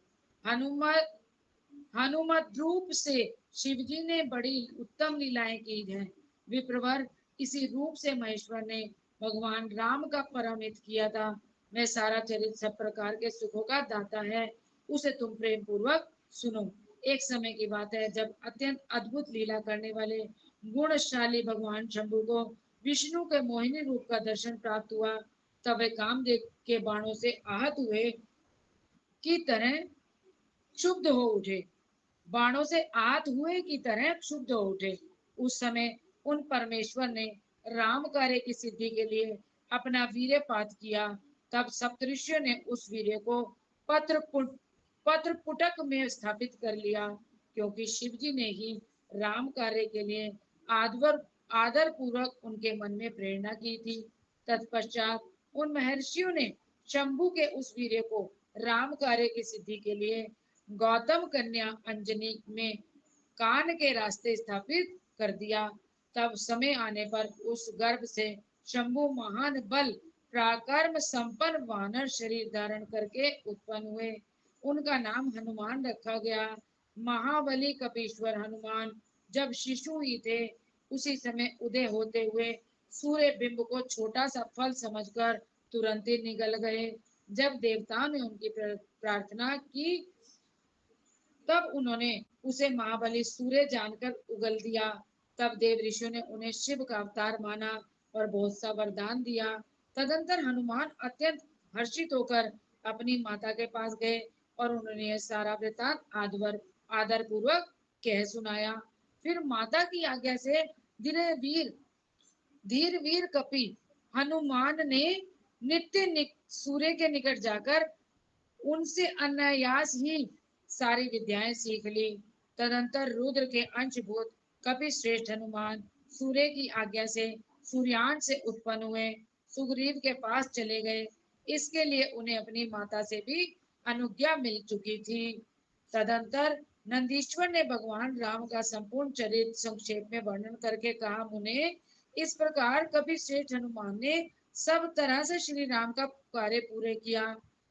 S5: हनुमत रूप से शिव जी ने बड़ी उत्तम लीलाएं की हैं। विप्रवर, इसी रूप से महेश्वर ने भगवान राम का परम हित किया था। वह सारा चरित्र सब प्रकार के सुखों का दाता है। उसे तुम प्रेम पूर्वक सुनो। एक समय की बात है, जब अत्यंत अद्भुत लीला करने वाले गुणशाली भगवान शंभु को विष्णु के मोहिनी रूप का दर्शन प्राप्त हुआ। तब वे कामदेव के बाणों से आहत हुए की तरह क्षुब्ध हो उठे। बाणों से आहत हुए की तरह क्षुब्ध हो उठे। उस समय उन परमेश्वर ने राम कार्य की सिद्धि के लिए अपना वीर्यपात किया। तब सप्तऋषियों ने उस वीर्य को पत्र पुटक में स्थापित कर लिया, क्योंकि शिव जी ने ही राम कार्य के लिए आदर पूर्वक उनके मन में प्रेरणा की थी। तत्पश्चात उन महर्षियों ने शंभु के उस वीर्य को राम कार्य की सिद्धि के लिए गौतम कन्या अंजनी में कान के रास्ते स्थापित कर दिया। तब समय आने पर उस गर्भ से शंभु महान बल पराक्रम संपन्न वानर शरीर धारण करके उत्पन्न हुए। उनका नाम हनुमान रखा गया। महाबली कपीश्वर हनुमान जब शिशु ही थे, उसी समय उदय होते हुए सूर्य बिंब को छोटा सा फल समझकर तुरंत ही निगल गए। जब देवताओं ने उनकी प्रार्थना की, तब उन्होंने उसे महाबली सूर्य जानकर उगल दिया। तब देव ऋषियों ने उन्हें शिव का अवतार माना और बहुत सा वरदान दिया। तदंतर हनुमान अत्यंत हर्षित होकर अपनी माता के पास गए और उन्होंने यह सारा वृतांत आदर पूर्वक कह सुनाया। फिर माता की आज्ञा से धीर वीर कपि हनुमान ने सूर्य के निकट जाकर उनसे अनायास ही सारी विद्याएं सीख ली। तदंतर रुद्र के अंशभूत कपि श्रेष्ठ हनुमान सूर्य की आज्ञा से सूर्यांश से उत्पन्न हुए सुग्रीव के पास चले गए। इसके लिए उन्हें अपनी माता से भी अनुज्ञा मिल चुकी थी। तदंतर नंदीश्वर ने भगवान राम का संपूर्ण चरित्र संक्षेप में वर्णन करके कहा, मुने इस प्रकार कभी श्रेष्ठ हनुमान ने सब तरह से श्री राम का कार्य पूरे किया,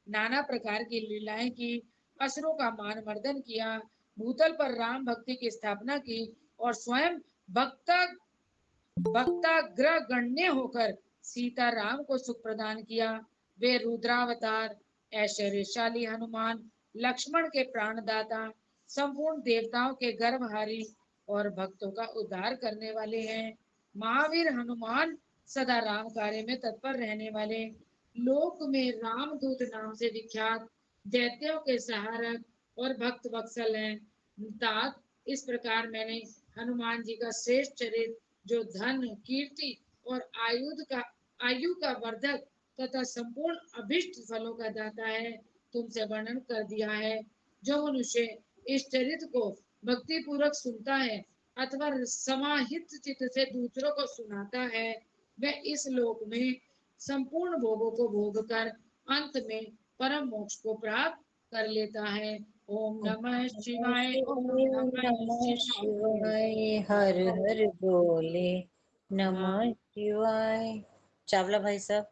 S5: नाना प्रकार की लीलाएं की, असुरों का मान मर्दन किया, भूतल पर राम भक्ति की स्थापना की और स्वयं भक्ताग्र गण्य होकर सीता राम को सुख प्रदान किया। वे रुद्रावतार, ऐश्वर्यशाली हनुमान, लक्ष्मण के प्राणदाता, संपूर्ण देवताओं के गर्भहारी और भक्तों का उद्धार करने वाले हैं। महावीर हनुमान सदा राम कार्य में तत्पर रहने वाले, लोक में रामदूत नाम से विख्यात, दैत्यों के सहारक और भक्त वत्सल हैं। तात इस प्रकार मैंने हनुमान जी का श्रेष्ठ चरित्र, जो धन, कीर्ति और आयु का वर्धक तथा संपूर्ण अभिष्ट फलों का दाता है, तुमसे वर्णन कर दिया है। जो मनुष्य इस चरित्र को भक्ति पूर्वक सुनता है अथवा समाहित चित्त से दूसरों को सुनाता है, वह इस लोक में संपूर्ण भोगों को भोग कर अंत में परम मोक्ष को प्राप्त कर लेता है। ओम नमः शिवाय, ओम नमः शिवाय।
S2: शिवाय। हर हर बोले नमः शिवाय। चावला भाई साहब।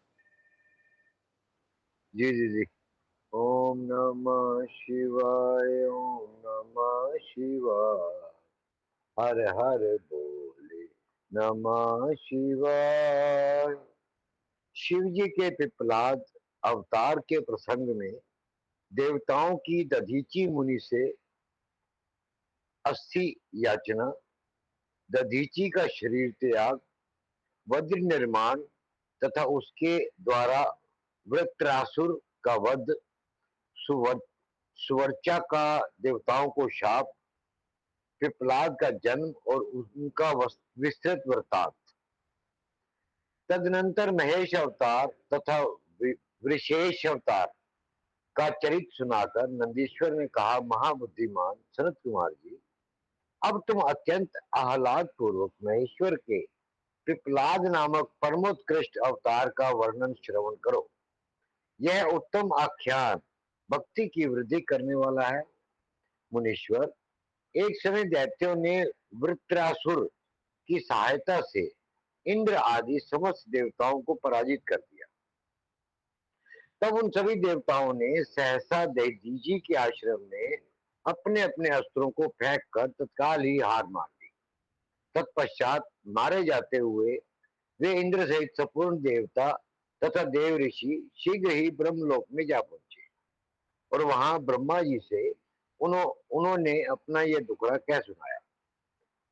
S9: जी जी जी। ओम नमः शिवाय, ओम नमः शिवाय, हर हर बोले नमः शिवाय। शिव जी के पिपलाद अवतार के प्रसंग में देवताओं की दधीची मुनि से अस्थि याचना, दधीची का शरीर त्याग, वज्र निर्माण तथा उसके द्वारा वृत्रासुर का वध, सुवर्चा का देवताओं को शाप, पिपलाद का जन्म और उनका विस्तृत वृत्तांत। तदनंतर महेश अवतार तथा वृषेश अवतार का चरित्र सुनाकर नंदीश्वर ने कहा, महाबुद्धिमान सनत कुमार जी, अब तुम अत्यंत आह्लाद पूर्वक महेश्वर के पिपलाद नामक परमोत्कृष्ट अवतार का वर्णन श्रवण करो। यह उत्तम आख्यान भक्ति की वृद्धि करने वाला है। मुनीश्वर, एक समय दैत्यों ने वृत्रासुर की सहायता से इंद्र आदि समस्त देवताओं को पराजित कर दिया। तब उन सभी देवताओं ने सहसा दधीची के आश्रम में अपने अपने अस्त्रों को फेंक कर तत्काल ही हार मान ली। तत्पश्चात मारे जाते हुए वे इंद्र सहित संपूर्ण देवता तथा देव ऋषि शीघ्र ही ब्रह्मलोक में जा पहुंचे और वहां ब्रह्मा जी से उन्होंने अपना यह दुखड़ा कह सुनाया।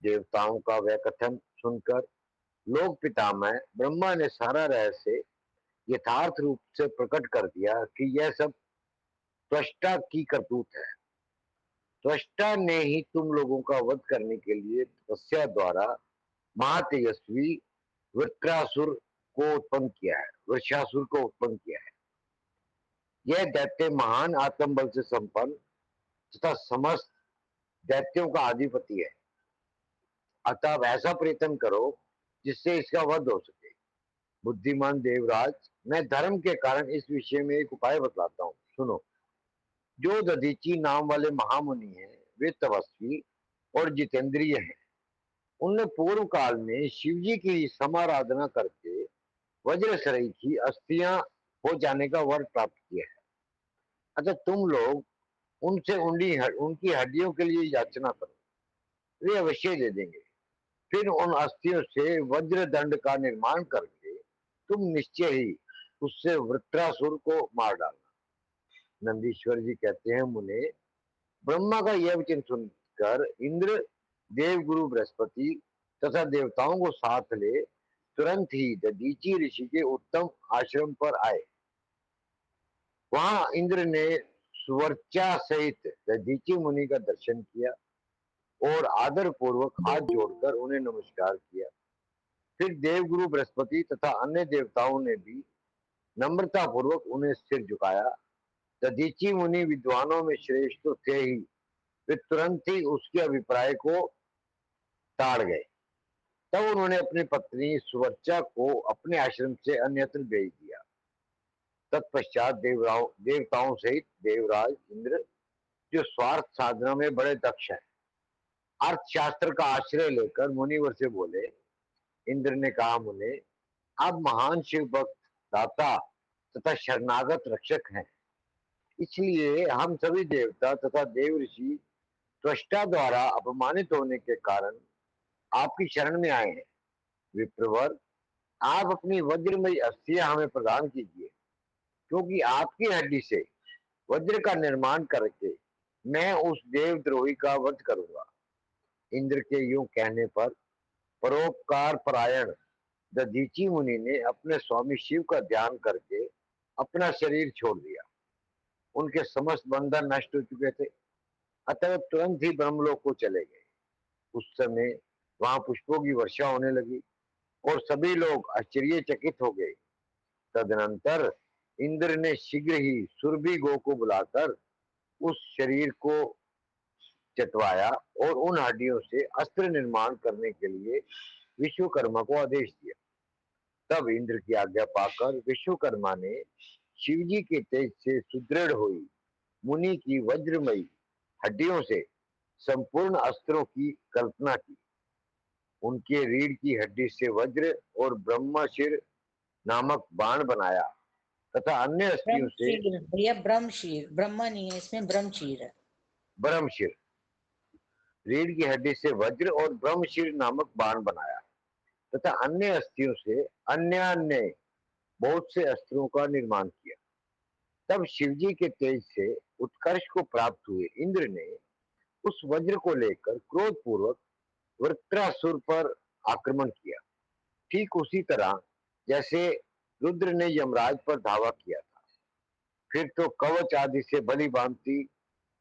S9: देवताओं का वह कथन सुनकर लोक पितामह ब्रह्मा ने सारा रहस्य यथार्थ रूप से प्रकट कर दिया कि यह सब त्वष्टा की करतूत है। त्वष्टा ने ही तुम लोगों का वध करने के लिए तपस्या द्वारा महातेजस्वी वृत्रासुर को उत्पन्न किया है, वृषासुर को उत्पन्न किया है। यह दैत्य महान आत्मबल से संपन्न तथा समस्त दैत्यों का अधिपति है। अतः ऐसा प्रयत्न करो जिससे इसका वध हो सके। बुद्धिमान देवराज, मैं धर्म के कारण इस विषय में एक उपाय बतलाता हूँ, सुनो। जो दधीची नाम वाले महामुनि हैं वे तपस्वी और जितेंद्रिय हैं। उनने पूर्व काल में शिव जी की समाराधना करके वज्रसरई की अस्थियां हो जाने का वर प्राप्त किया है। अतः तुम लोग उनसे उनकी हड्डियों के लिए याचना करो, वे अवश्य दे देंगे। फिर उन अस्थियों से वज्र दंड का निर्माण करके तुम निश्चय ही उससे वृत्रासुर को मार डालना। नंदीश्वर जी कहते हैं, मुने, ब्रह्मा का यह वचन सुनकर इंद्र, देवगुरु बृहस्पति तथा देवताओं को साथ ले तुरंत ही दधीची ऋषि के उत्तम आश्रम पर आए। वहां इंद्र ने सुवर्चा सहित दधीची मुनि का दर्शन किया और आदर पूर्वक हाथ जोड़कर उन्हें नमस्कार किया। फिर देवगुरु बृहस्पति तथा अन्य देवताओं ने भी नम्रता पूर्वक उन्हें सिर झुकाया। दधीची मुनि विद्वानों में श्रेष्ठ तो थे ही, वे तुरंत ही उसके अभिप्राय को टाड़ गए। तब उन्होंने अपनी पत्नी सुवर्चा को अपने आश्रम से अन्यत्र भेज दिया। तत्पश्चात देवताओं सहित देवराज इंद्र, जो स्वार्थ साधना में बड़े दक्ष हैं, अर्थशास्त्र का आश्रय लेकर मुनिवर से बोले। इंद्र ने कहा, मुने, आप महान शिव भक्त, दाता तथा शरणागत रक्षक हैं, इसलिए हम सभी देवता तथा देव ऋषि त्वष्टा द्वारा अपमानित होने के कारण आपकी शरण में आए हैं। विप्रवर, आप अपनी वज्रमयी अस्थियां हमें प्रदान कीजिए, क्योंकि आपकी हड्डी से वज्र का निर्माण करके मैं उस देवद्रोही का वध करूंगा। इंद्र के यूं कहने पर परोपकार परायण दधीची मुनि ने अपने स्वामी शिव का ध्यान करके अपना शरीर छोड़ दिया। उनके समस्त बंधन नष्ट हो चुके थे, अतः तुरंत ही ब्रह्मलोक को चले गए। उस समय वहां पुष्पों की वर्षा होने लगी और सभी लोग आश्चर्यचकित हो गए। तदनंतर इंद्र ने शीघ्र ही सुरभि गो को बुलाकर उस शरीर को चटवाया और उन हड्डियों से अस्त्र निर्माण करने के लिए विश्वकर्मा को आदेश दिया। तब इंद्र की आज्ञा पाकर विश्वकर्मा ने शिवजी के तेज से सुदृढ़ हुई मुनि की वज्रमयी हड्डियों से संपूर्ण अस्त्रों की कल्पना की। उनके रीढ़ की हड्डी से वज्र और ब्रह्मशिर नामक बाण बनाया तथा अन्य अस्थियों से
S2: ब्रह्मशीर भैया, ब्रह्मशीर, ब्रह्मा नहीं है इसमें, ब्रह्मशीर है।
S9: ब्रह्मशिर, रीढ़ की हड्डी से वज्र और ब्रह्मशिर नामक बाण बनाया तथा अन्य अस्थियों से अन्य बहुत से अस्त्रों का निर्माण किया। तब शिवजी के तेज से उत्कर्ष को प्राप्त हुए इंद्र ने उस वज्र को लेकर क्रोध पूर्वक वृत्रासुर पर आक्रमण किया, ठीक उसी तरह जैसे रुद्र ने यमराज पर धावा किया था। फिर तो कवच आदि से बलि भांति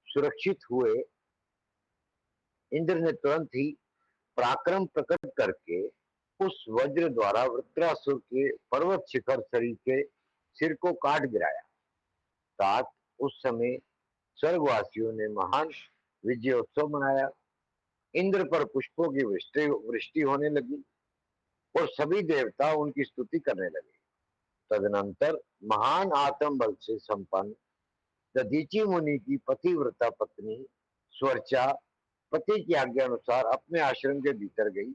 S9: सुरक्षित हुए इंद्र ने तुरंत ही पराक्रम प्रकट करके उस वज्र द्वारा वृत्रासुर के पर्वत शिखर शरीर के सिर को काट गिराया। तात उस समय स्वर्गवासियों ने महान विजयोत्सव मनाया। इंद्र पर पुष्पों की वृष्टि होने लगी और सभी देवता उनकी स्तुति करने लगे। तदनंतर महान आत्म बल से संपन्न दधीची मुनि की पतिव्रता पत्नी स्वर्चा पति की आज्ञा अनुसार अपने आश्रम के भीतर गई।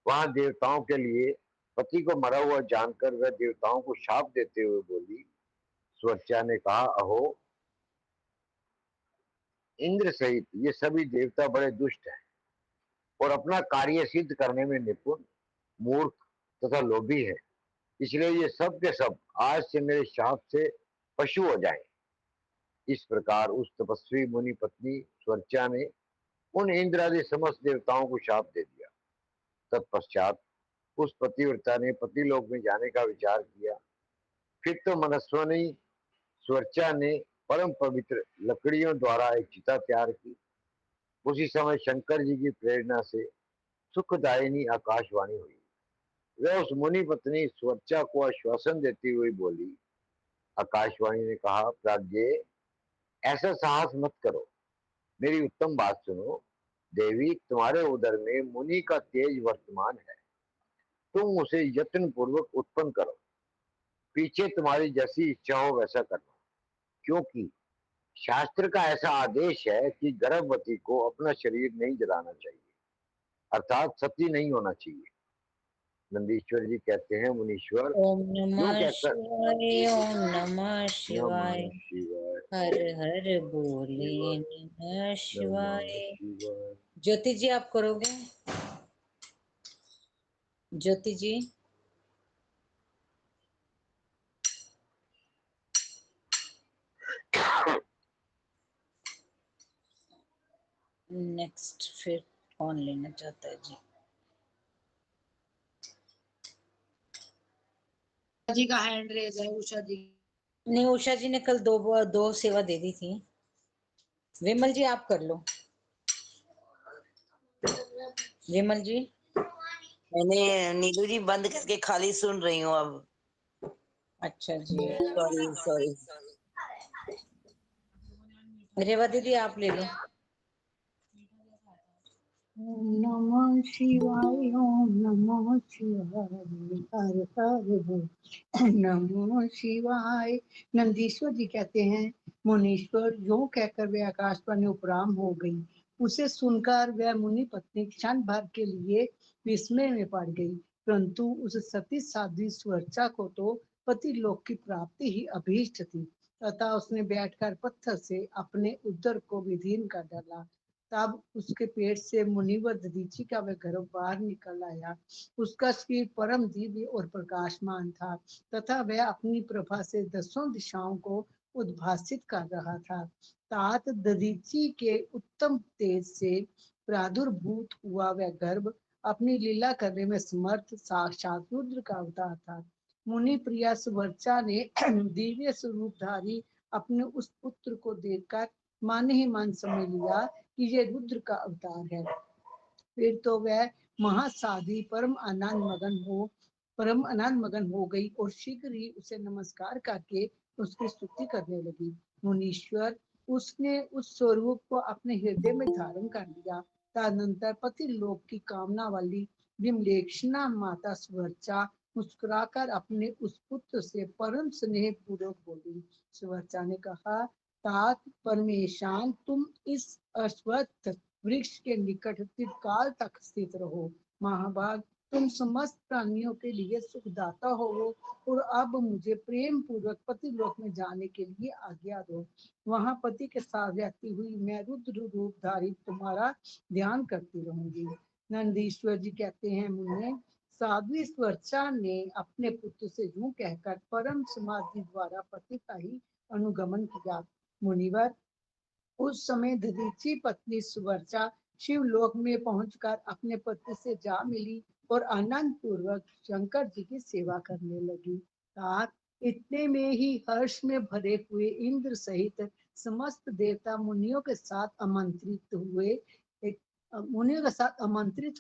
S9: वहां देवताओं के लिए पति को मरा हुआ जानकर वह देवताओं को शाप देते हुए बोली। स्वर्चा ने कहा, अहो, इंद्र सहित ये सभी देवता बड़े दुष्ट हैं और अपना कार्य सिद्ध करने में निपुण, मूर्ख तथा लोभी है, इसलिए ये सब के सब आज से मेरे शाप से पशु हो जाएं। इस प्रकार उस तपस्वी मुनि पत्नी स्वर्चा ने उन इंद्र आदि समस्त देवताओं को शाप दे दिया। तत्पश्चात उस पतिव्रता ने पतिलोक में जाने का विचार किया। फिर तो मनस्विनी स्वर्चा ने परम पवित्र लकड़ियों द्वारा एक चिता तैयार की। उसी समय शंकर जी की प्रेरणा से सुखदायिनी आकाशवाणी हुई। वह उस मुनि पत्नी स्वर्चा को आश्वासन देती हुई बोली। आकाशवाणी ने कहा, प्राज्ञे, ऐसा साहस मत करो, मेरी उत्तम बात सुनो। देवी, तुम्हारे उदर में मुनि का तेज वर्तमान है, तुम उसे यत्न पूर्वक उत्पन्न करो। पीछे तुम्हारी जैसी इच्छा हो वैसा करना, क्योंकि शास्त्र का ऐसा आदेश है कि गर्भवती को अपना शरीर नहीं जलाना चाहिए, अर्थात सती नहीं होना चाहिए। नंदीश्वर जी कहते हैं, मुनीश्वर
S2: ओम
S9: यूं
S2: नमः
S9: कहकर,
S2: शिवाय, ओम नमः शिवाय,
S9: नमः शिवाय,
S2: हर हर बोले
S9: शिवाय,
S2: नमः
S9: नमः
S2: शिवाय।
S9: शिवाय।
S2: ज्योति जी आप करोगे? ज्योति जी नेक्स्ट फिर कौन लेना चाहता है जी?
S5: जी का हैंड रेज है, उषा जी।
S2: नहीं, उषा जी ने कल दो सेवा दे दी थी। विमल जी आप कर लो। विमल जी
S10: मैंने नीलू जी बंद करके खाली सुन रही हूँ अब।
S2: अच्छा जी।
S10: Sorry sorry.
S2: रेवा दीदी आप ले लो।
S4: ओम नमः शिवाय, ओम नमः शिवाय, हर हर बोल नमः शिवाय। नंदीश्वर जी कहते हैं, मुनीश्वर यूं कहकर वे आकाशवाणी उपराम हो गई। उसे सुनकर वह मुनि पत्नी क्षण भर के लिए विस्मय में पड़ गई, परंतु उस सती साध्वी सुवर्चा को तो पति लोक की प्राप्ति ही अभीष्ट थी। तथा उसने बैठकर पत्थर से अपने उदर को विदीर्ण कर डाला। तब उसके पेट से मुनिवर दधीची का वह गर्भ बाहर निकल आया। उसका शरीर परम दिव्य और प्रकाशमान था तथा वह अपनी प्रभा से दसों दिशाओं को उद्भासित कर रहा था। तात दधीची के उत्तम तेज से प्रादुर्भूत हुआ वह गर्भ अपनी लीला करने में समर्थ साक्षात रुद्र का अवतार था। मुनि प्रिया सुवर्चा ने दिव्य स्वरूपधारी अपने उस पुत्र को देखकर मन ही मन समझ लिया कि ये रुद्र का अवतार है। फिर तो वह महासाध्वी परम आनंद मगन हो गई और शीघ्र ही उसे नमस्कार करके उसकी स्तुति करने लगी। मुनीश्वर उसने उस स्वरूप को अपने हृदय में धारण कर लिया। तदनंतर पति लोक की कामना वाली विमलेक्षणा माता सुवर्चा मुस्कुराकर अपने उस पुत्र से परम स्नेह पूर्वक बोली। सुवर्चा ने कहा, तात परमेशान, तुम इस अश्वत्थ वृक्ष के निकट चिरकाल तक स्थित रहो। महाभाग, तुम समस्त प्राणियों के लिए सुखदाता हो और अब मुझे प्रेम पूर्वक पति लोक में जाने के लिए आज्ञा दो। वहां पति के साथ रहती हुई मैं रुद्र रूपधारी तुम्हारा ध्यान करती रहूंगी। नंदीश्वर जी कहते हैं, मुने साध्वी स्वर्चा ने अपने पुत्र से यूं कहकर परम समाधि द्वारा पति का ही अनुगमन किया। मुनिवर, उस समय दधीची पत्नी सुवर्चा शिवलोक में पहुंचकर अपने पति से जा मिली और आनंद पूर्वक शंकर जी की सेवा करने लगी। तात इतने में ही हर्ष में भरे हुए इंद्र सहित समस्त देवता मुनियों के साथ आमंत्रित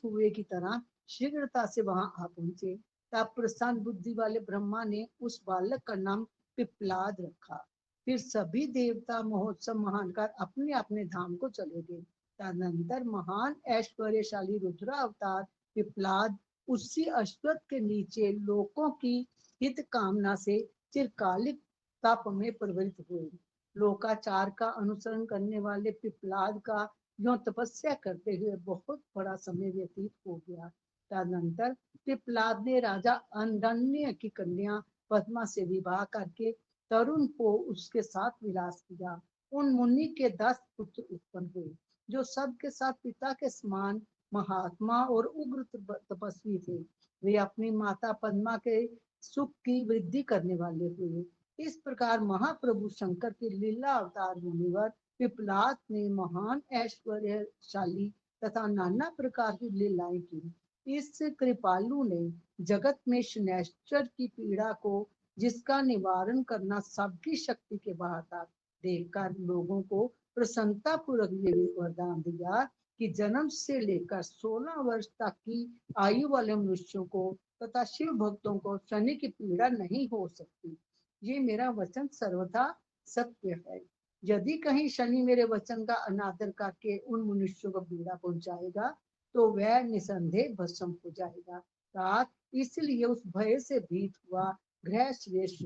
S4: हुए की तरह शीघ्रता से वहां आ पहुंचे। तब प्रसन्न बुद्धि वाले ब्रह्मा ने उस बालक का नाम पिप्लाद रखा। फिर सभी देवता महोत्सव महान कर अपने अपने धाम को चले गए। तदनंतर महान ऐश्वर्यशाली रुद्र अवतार पिप्लाद उसी अश्वत्थ के नीचे लोकों की हित कामना से चिरकालिक तप में प्रवृत्त हुए। लोकाचार का अनुसरण करने वाले पिप्लाद का जो तपस्या करते हुए बहुत बड़ा समय व्यतीत हो गया। तदनंतर पिप्लाद ने राजा अनरण्य की कन्या पद्मा से विवाह करके तरुण को उसके साथ विलास किया। उन मुनि के 10 पुत्र उत्पन्न हुए, जो सब के साथ पिता के समान महात्मा और उग्र तपस्वी थे। वे अपनी माता पद्मा के सुख की वृद्धि करने वाले हुए। इस प्रकार महाप्रभु शंकर के लीला अवतार मुनिवर पिप्लाद ने महान ऐश्वर्यशाली तथा नाना प्रकार की लीलाएं की। इस कृपालु ने जगत में शनैश्चर की पीड़ा को, जिसका निवारण करना सबकी शक्ति के बाहर था, देखकर लोगों को प्रसन्नता पूर्वक ये वरदान दिया कि जन्म से लेकर 16 वर्ष तक की आयु वाले मनुष्यों को तथा शिव भक्तों को शनि की पीड़ा नहीं हो सकती। ये मेरा वचन सर्वथा सत्य है। यदि कहीं शनि मेरे वचन का अनादर करके उन मनुष्यों को पीड़ा पहुंचाएगा तो वह निसंदेह भस्म हो जाएगा। तात इसलिए उस भय से भीत हुआ ग्रह श्रेष्ठ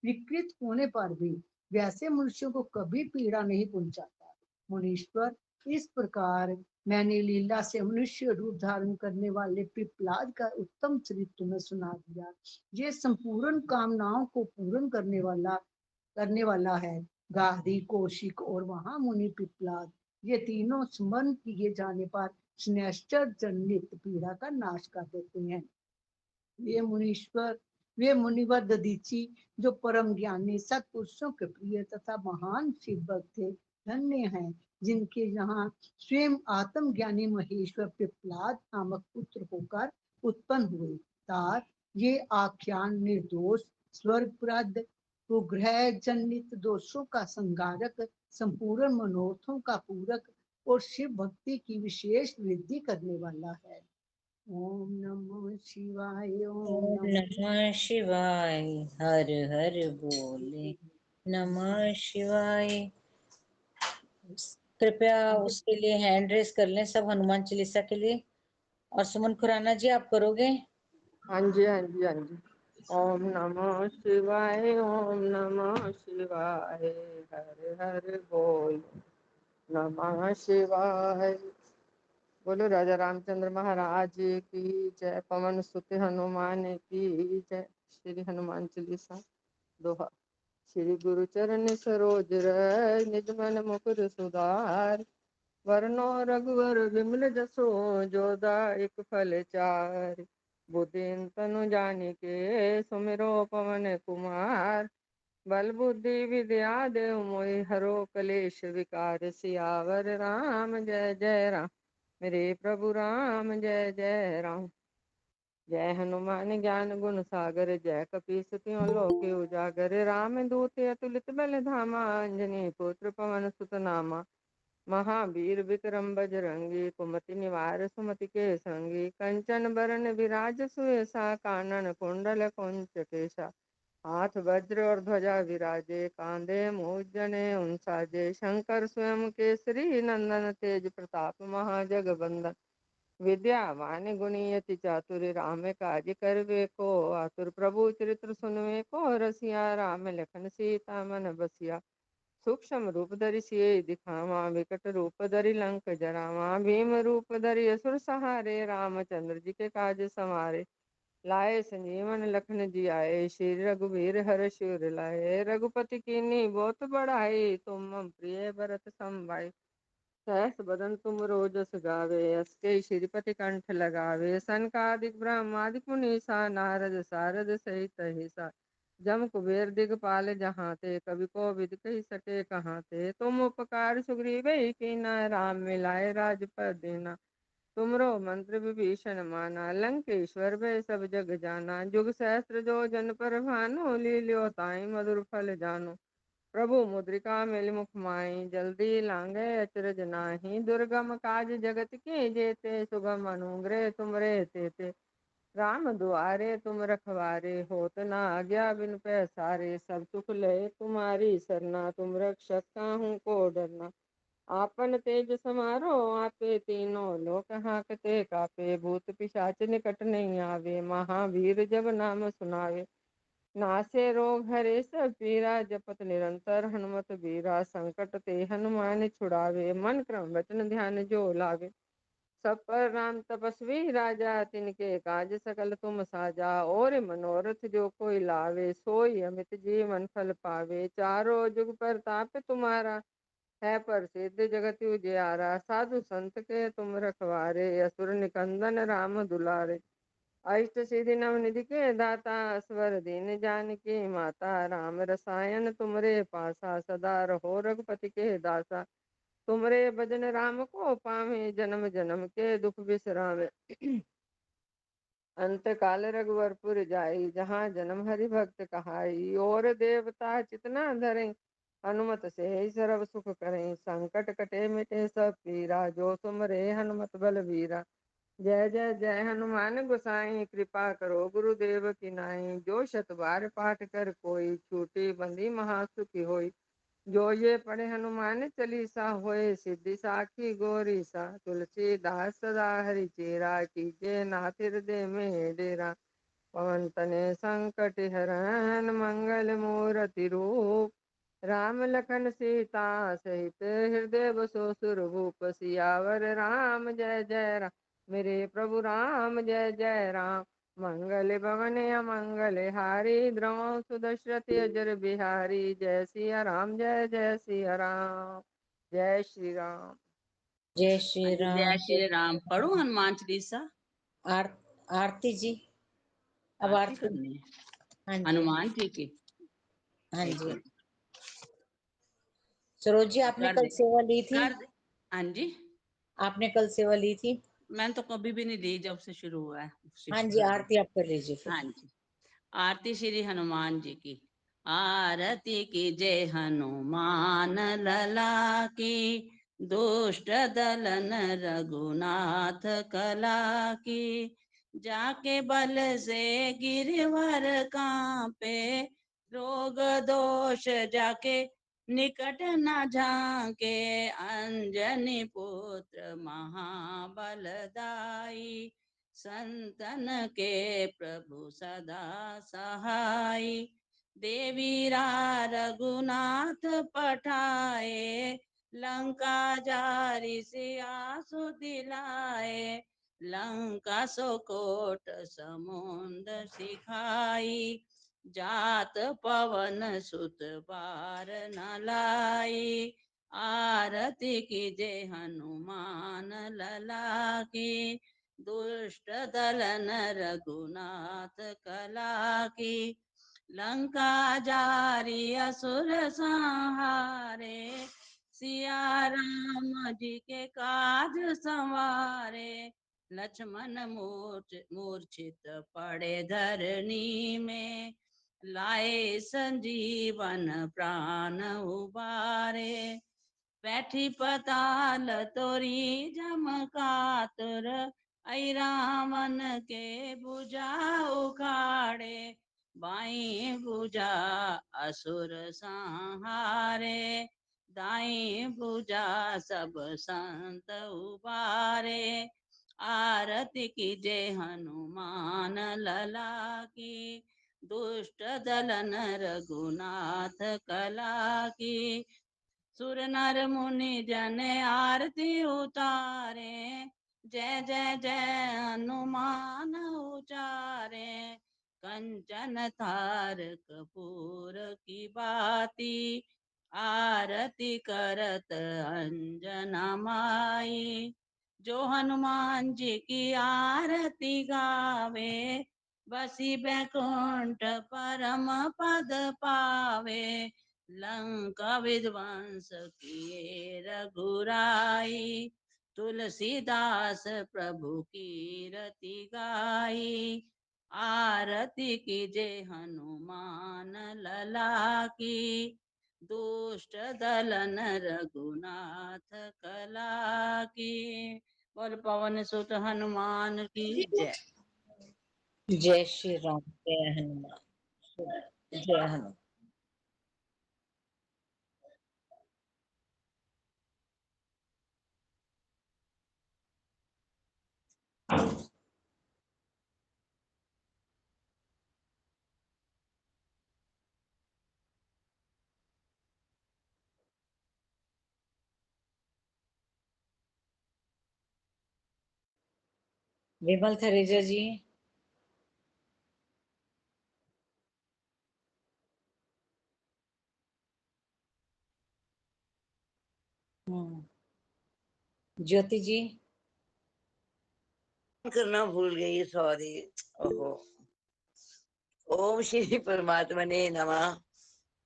S4: विकृत होने पर भी
S11: वैसे मनुष्यों को कभी पीड़ा नहीं पहुंचाता। मुनीश्वर, इस प्रकार मैंने लीला से मनुष्य रूप धारण करने वाले पिपलाद का उत्तम चरित्र तुम्हें सुना दिया। ये संपूर्ण कामनाओं को पूर्ण करने वाला है। गाधी, कौशिक और महामुनि पिपलाद, ये तीनों स्मरण किए जाने पर स्नेष्टर जनित पीड़ा का नाश कर देते हैं। वे मुनीश्वर, वे मुनिवर दधीची, जो परम ज्ञानी सत्पुरुषों के प्रिय तथा महान शिव भक्त थे, धन्य हैं जिनके यहाँ स्वयं आत्मज्ञानी महेश्वर पिपलाद नामक पुत्र होकर उत्पन्न हुए। तार ये आख्यान निर्दोष, स्वर्गप्रद, उपग्रह जनित दोषों का संगारक, संपूर्ण मनोरथों का पूरक और शिव भक्ति की विशेष वृद्धि करने वाला है। ओम नमो शिवाय।
S2: ओम नमः शिवाय। हर हर बोले नमः शिवाय। कृपया उसके लिए हैंड रेस कर लें सब, हनुमान चालीसा के लिए। और सुमन खुराना जी, आप करोगे?
S7: हाँ जी, हाँ जी, हाँ जी। ओम नमः शिवाय, ओम नमः शिवाय, हर हर बोल नमः शिवाय। बोलो राजा रामचंद्र महाराज की जय। पवन सुत हनुमान की जय। श्री हनुमान चालीसा दोहा। श्री गुरु चरण सरोज रज, निज मन मुकुर सुधार, वरनो रघुवर विमल जसो, जो दायक फल चार, बुद्धिन तनु जानिके, सुमिरो पवन कुमार, बल बुद्धि विद्या देव मोहि, हरो कलेश विकार, सियावर राम जय जय राम। मेरे प्रभु राम जय जय राम। जय हनुमान ज्ञान गुण सागर, जय कपीस तियों लोक उजागर, राम दूत अतुलित बल धामा, अंजनी पुत्र पवन सुत नामा, महावीर विक्रम बजरंगी, कुमति निवार सुमति के संगी, कंचन बरन विराज सुवेशा, कानन कुंडल कुंच केशा, हाथ वज्र और ध्वजा विराजे, कांधे मूर्जने उनसाजे, शंकर स्वयं केसरी नंदन, तेज प्रताप महाजगबंदन, विद्यावान गुणियति चातुर, राम काज करवे को आतुर, प्रभु चरित्र सुनवे को रसिया, राम लखन सीता मन बसिया, सूक्ष्म रूप धरि सिय दिखावा, विकट रूप धरि लंक जरावा, भीम रूप धरि असुर सहारे, रामचंद्र जी के काज संवारे, लाए संजीवन लखन जी आए, श्री रघुवीर हर शिवर लाए, रघुपति कीन्ही बहुत बड़ाई, तुम मम प्रिय भरत सम भाई, सहस बदन तुम रोजस गावे, अस के श्रीपति कंठ लगावे, सनकादिक ब्रह्मादिक मुनीसा, नारद सारद सहित हिसा, जम कुबेर दिगपाल जहाँ ते, कवि को विद कही सके कहाँ ते, तुम उपकार सुग्रीव कीना, राम मिलाए राजपद दीना, तुमरो मंत्र विभीषण माना, लंकेश्वर भय सब जग जाना, जुग सहस्त्र जो जन पर भानु, लील्यो ताई मधुर फल जानो, प्रभु मुद्रिका मेलि मुख माहि, जल्दी लांघे अचरज नाही, दुर्गम काज जगत के जेते, सुगम अनुग्रह तुमरे तेते, राम दुआरे तुम रखवारे, होत न आज्ञा बिनु पैसारे, सब सुख लय तुम्हारी सरना, तुम रक्षक काहू को डरना, आपन तेज समारो आपे, तीनों लोक हांकते कापे, भूत पिशाच निकट नहीं आवे, महावीर जब नाम सुनावे, नासे रोग हरे सब पीरा, जपत निरंतर हनुमत बीरा, संकट ते हनुमान छुड़ावे, मन क्रम वचन ध्यान जो लागे, सब पर राम तपस्वी राजा, तिनके काज सकल तुम साजा, और मनोरथ जो कोई लावे, सोई अमित जीवन फल पावे, चारों जुग परताप तुम्हारा, है प्रसिद्ध जगत उजियारा, साधु संत के तुम रखवारे, असुर निकंदन राम दुलारे, अष्ट सिद्धि नवनिधि के दाता, स्वर दीन जानकी माता, राम रसायन तुमरे पासा, सदा रहो रघुपति के दासा, तुमरे भजन राम को पावे, जन्म जन्म के दुख बिसरावे, अंत काल रघुवरपुर जाई, जहाँ जन्म हरि भक्त कहाई, और देवता चितना धरे, हनुमत से सर्व सुख करें, संकट कटे मिटे सब पीरा, जो तुमरे हनुमत बलवीरा, जय जय जय हनुमान गोसाई, कृपा करो गुरुदेव की नाई, जो शत बार पाठ कर कोई, छूटी बंदी महासुखी होई, जो ये पढ़े हनुमान चालीसा, होए सिद्धि साखी गौरी सा, तुलसीदास सदा हरि चेरा, कीजे नाथ हृदय में डेरा, पवन तने संकट हरण, मंगल मूर्ति रूप, राम लखन सीता सहित हृदय बसो सुरभूप सियावर राम जय जय राम। मेरे प्रभु राम जय जय राम। मंगल भवन अमंगल हारी द्रव सुदशरथ अजर बिहारी। जय सिया राम जय जय सिया राम। जय श्री राम।
S2: जय श्री राम।
S12: जय श्री राम। पढ़ो हनुमान चालीसा।
S2: आरती जी, अब
S12: आरती
S2: आरती।
S12: करनी है
S2: हाँ जी,
S12: हनुमान जी की।
S2: हाँ
S12: एक
S2: जी।
S12: मिनट
S2: सरोज जी, आपने
S12: कर
S2: कल
S12: दे
S2: सेवा ली थी?
S12: कर दे। हाँ जी,
S2: आपने कल सेवा ली थी?
S12: मैंने तो कभी भी नहीं दी जब से शुरू हुआ है।
S2: हाँ जी, आरती आप कर लीजिए फिर।
S12: हाँ जी। आरती श्री हनुमान जी की। आरती की जय हनुमान लला की। दुष्ट दलन रघुनाथ कला की। जाके बल से गिरवर कांपे। रोग दोष जाके निकट न झांके। अंजनी पुत्र महाबलदाई। संतन के प्रभु सदा सहाय। देवीरा रघुनाथ पठाए। लंका जारी सिया सुदिलाए। लंका सोकोट समुंद सिखाई। जात पवन सुत बार न लाई। आरती की जय हनुमान लला की। दुष्ट दलन रघुनाथ कला की। लंका जारी असुर संहारे। सिया राम जी के काज संवारे। लक्ष्मण मूर्छित पड़े धरनी में। लाए संजीवन प्राण उबारे। बैठी पताल तोरी जम कातुर। ऐ रावण के भुजा उखाड़े। बाई भुजा असुर संहारे। दाई भुजा सब संत उबारे। आरती की जय हनुमान लला की। दुष्ट दलन रघुनाथ कला की। सुर नर मुनि जन आरती उतारे। जय जय जय हनुमान उचारे। कंचन थार कपूर की बाती। आरती करत अंजना माई। जो हनुमान जी की आरती गावे। बसी बैकुंठ परम पद पावे। लंका विध्वंस किए रघुराई। तुलसीदास प्रभु की रति गाई। आरती की जय हनुमान लला की। दुष्ट दलन रघुनाथ कला की। बोल पवन सुत हनुमान की जय।
S2: जय श्री राम। जय हनुमान। जय हनुमान। विमल थरेजा जी। ज्योति जी।
S10: करना भूल गई, सॉरी। ओहो। ओम श्री परमात्मा ने नमः।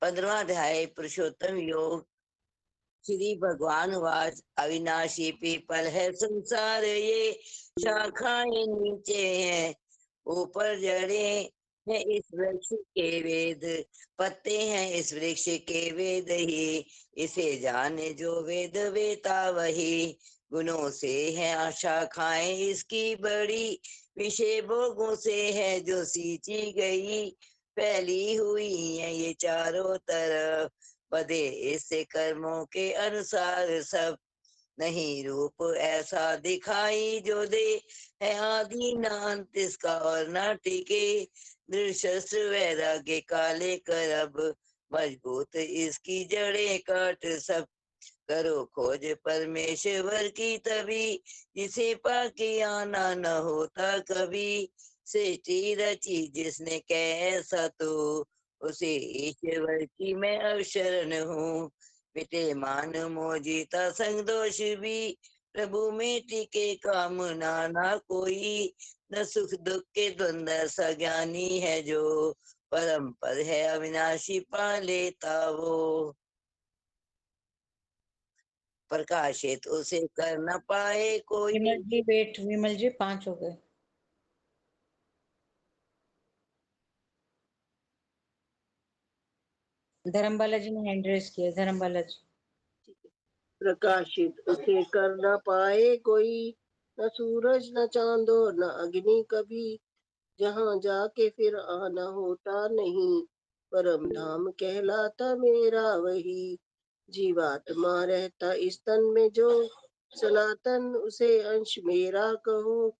S10: 15वां अध्याय पुरुषोत्तम योग। श्री भगवान वाच अविनाशी पीपल है संसार ये। शाखाएं नीचे हैं ऊपर जड़े हैं इस वृक्ष के वेद। पत्ते हैं इस वृक्ष के वेद ही। इसे जाने जो वेद वेता वही। गुणों से है शाखाएं इसकी बड़ी। विषय भोगों से है जो सींची गई। फैली हुई है ये चारों तरफ। बधे इससे कर्मों के अनुसार सब। नहीं रूप ऐसा दिखाई जो दे है आदि ना अंत इसका और ना टिके। दृश्य वैराग्य काले कर अब मजबूत इसकी जड़ें काट सब करो खोज परमेश्वर की तभी, जिसे पाके आना न होता कभी। सृष्टि रची जिसने कैसा तो, उसे ईश्वर की मैं अवशरण हूँ। मिटे मान मोजीता संग दोष भी, प्रभु में टिके कामना ना कोई। न सुख दुख के द्वंद्व सा ज्ञानी है जो, परम पद है अविनाशी पा लेता वो। प्रकाशित उसे कर न पाए कोई।
S2: विमल जी वेट, विमल जी 5 हो गए। धर्मबाला जी ने हैंड रेस किया। धर्मबाला जी।
S13: प्रकाशित उसे कर न पाए कोई, न सूरज न चांदो न अग्नि कभी। जहाँ जाके फिर आना होता नहीं, परम धाम कहलाता मेरा वही। जीवात्मा रहता इस तन में जो, सनातन उसे अंश मेरा कहो।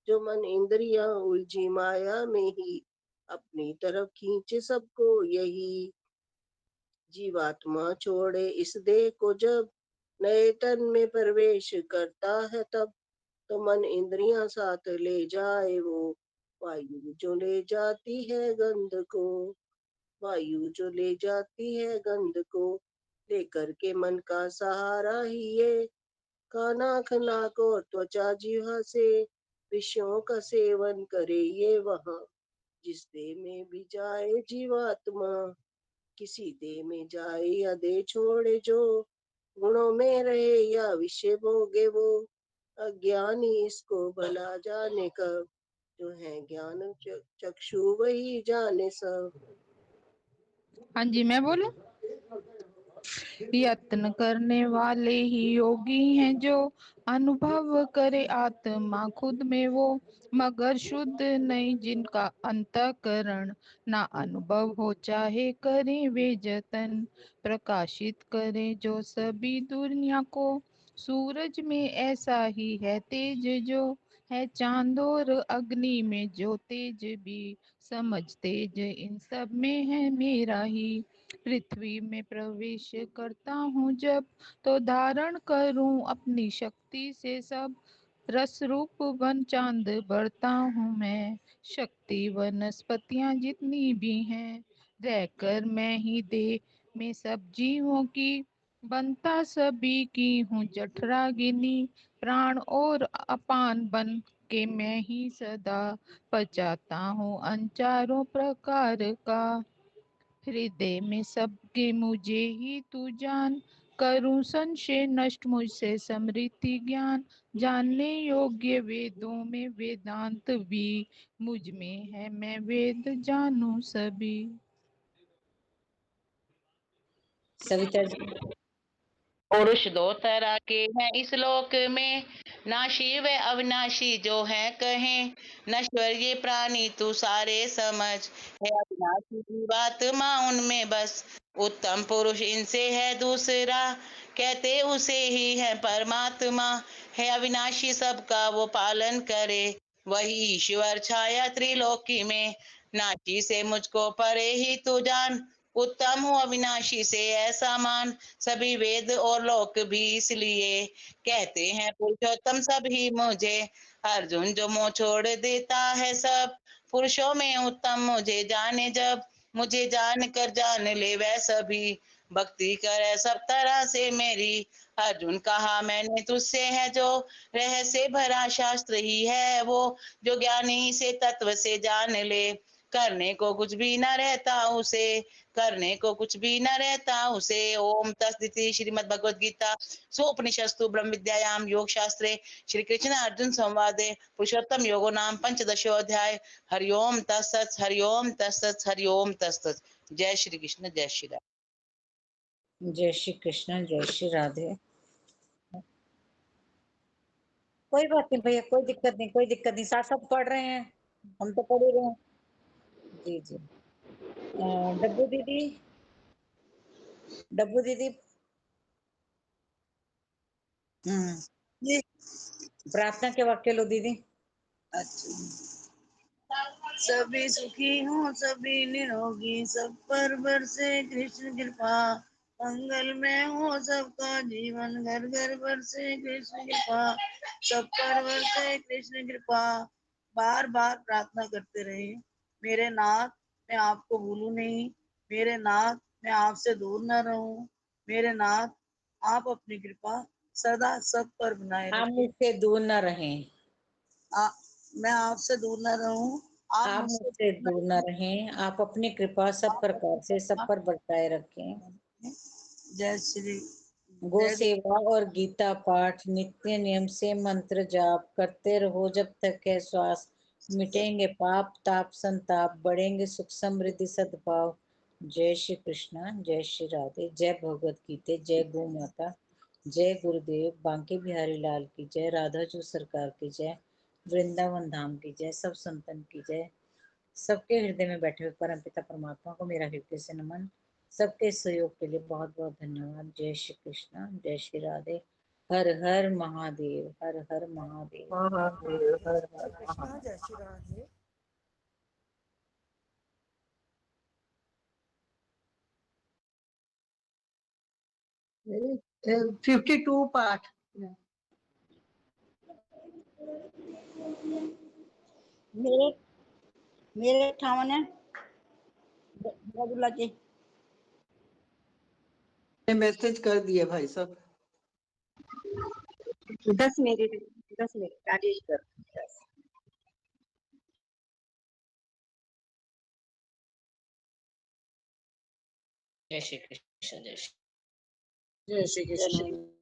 S13: जो मन इंद्रियां उलझी माया में ही, अपनी तरफ खींचे सबको यही। जीवात्मा छोड़े इस देह को जब, नए तन में प्रवेश करता है तब। तो मन इंद्रियां साथ ले जाए वो, वायु जो ले जाती है गंध को। वायु जो ले जाती है गंध को, लेकर के मन का सहारा ही ये। कान आँख नाक और त्वचा जिह्वा से, विषयों का सेवन करे ये वहाँ। जिस देह में भी जाए जीवात्मा, किसी देह में जाए या देह छोड़े जो। गुणों में रहे या विषय भोगे वो, अज्ञानी इसको भला जाने कब। जो है ज्ञान चक्षु वही जाने सब।
S14: हाँ जी, मैं बोलूं। यत्न करने वाले ही योगी हैं जो, अनुभव करे आत्मा खुद में वो। मगर शुद्ध नहीं जिनका अंतःकरण, ना अनुभव हो चाहे करे वे जतन। प्रकाशित करे जो सभी दुनिया को, सूरज में ऐसा ही है तेज जो है चांद और अग्नि में जो तेज भी। समझ तेज इन सब में है मेरा ही। पृथ्वी में प्रवेश करता हूँ जब, तो धारण करूँ अपनी शक्ति से सब। रस रूप वन चांद बढ़ता हूँ मैं, शक्ति वनस्पतियाँ जितनी भी हैं। रहकर मैं ही दे में सब जीवों की, बनता सभी की हूँ जठरागिनी। प्राण और अपान बन के मैं ही सदा, पचाता हूँ अनचारों प्रकार का। हृदय में सबके मुझे ही तू जान, करूं संशय नष्ट मुझसे समृद्धि ज्ञान। जानने योग्य वेदों में वेदांत भी, मुझ में है मैं वेद जानू सभी।
S2: सविता जी।
S12: पुरुष दो तरह के हैं इस लोक में, नाशी व अविनाशी जो है कहें। नश्वर ये प्राणी तू सारे समझ, है अविनाशी जीवात्मा उनमें बस। उत्तम पुरुष इनसे है दूसरा, कहते उसे ही है परमात्मा। है अविनाशी सबका वो पालन करे, वही ईश्वर छाया त्रिलोकी में। नाशी से मुझको परे ही तू जान, उत्तम हूँ अविनाशी से ऐसा मान। सभी वेद और लोक भी इसलिए कहते हैं पुरुषोत्तम सभी मुझे। अर्जुन जो मुँह छोड़ देता है सब, पुरुषों में उत्तम मुझे जाने जब। मुझे जान कर जान ले वह सभी, भक्ति करे सब तरह से मेरी। अर्जुन कहा मैंने तुझसे है जो, रहस्य भरा शास्त्र ही है वो। जो ज्ञानी से तत्व से जान ले, करने को कुछ भी न रहता उसे। करने को कुछ भी न रहता उसे। ओम तस्दिति श्रीमद् भगवद गीता सोपनिषस्तु ब्रह्म विद्यायाम योग शास्त्रे श्री कृष्ण अर्जुन संवादे पुरुषोत्तम योगो नाम पंचदशोध्याय। हरिओम तत्सत् हरिओम तत्सत् हरिओम तत्सत्। जय श्री कृष्ण जय श्री राम।
S2: जय श्री कृष्ण जय श्री राधे। कोई बात नहीं भैया, कोई दिक्कत नहीं, कोई दिक्कत नहीं। साथ साथ पढ़ रहे हैं, हम तो पढ़ ही रहे हैं। जी जी। डब्बू दीदी, डब्बू दीदी। प्रार्थना के वाक्य लो दीदी।
S15: अच्छा।
S12: सभी सुखी हो सभी निरोगी, सब पर बरसे कृष्ण कृपा। मंगल में हो सबका जीवन, घर घर बरसे कृष्ण कृपा। सब पर बरसे कृष्ण कृपा। बार बार प्रार्थना करते रहे, मेरे नाथ मैं आपको भूलूं नहीं, मेरे नाथ मैं आपसे दूर न रहूं, मेरे नाथ आप अपनी कृपा सदा सब पर बनाए
S2: आप
S12: रखें।
S2: मुझसे दूर न रहें,
S12: मैं आपसे दूर न रहूं, आप
S2: आप
S12: मुझसे
S2: मुझसे
S12: दूर न
S2: दूर न रहें, आप अपनी कृपा सब
S12: आप अपनी
S2: प्रकार से सब
S12: कृपा
S2: पर बरताए रखें।
S12: जय श्री
S2: गो
S12: जय
S2: सेवा और गीता पाठ नित्य नियम से मंत्र जाप करते रहो जब तक है श्वास। मिटेंगे पाप ताप संताप, बढ़ेंगे सुख समृद्धि सद्भाव। जय श्री कृष्णा, जय श्री राधे, जय भगवत गीता, जय गौ माता, जय गुरुदेव, बांके बिहारी लाल की जय, राधा जू सरकार की जय, वृंदावन धाम की जय, सब संतन की जय। सबके हृदय में बैठे हुए परमपिता परमात्मा को मेरा हृदय से नमन। सबके सहयोग के लिए बहुत बहुत धन्यवाद। जय श्री कृष्णा, जय श्री राधे, हर हर महादेव, हर हर महादेव।
S7: महादेव
S1: जय
S7: हर
S1: श्री
S7: हर
S1: कृष्णा, जय श्री राधे।
S11: 52 पाठ।
S4: मेरे मेरे 58 है बबुला जी।
S7: मैसेज कर दिए भाई साहब।
S3: 10 मिनट 10 मिनट राजेश कर।
S6: जय श्री कृष्ण, जय श्री
S5: जय श्री
S3: जय श्री
S5: कृष्ण।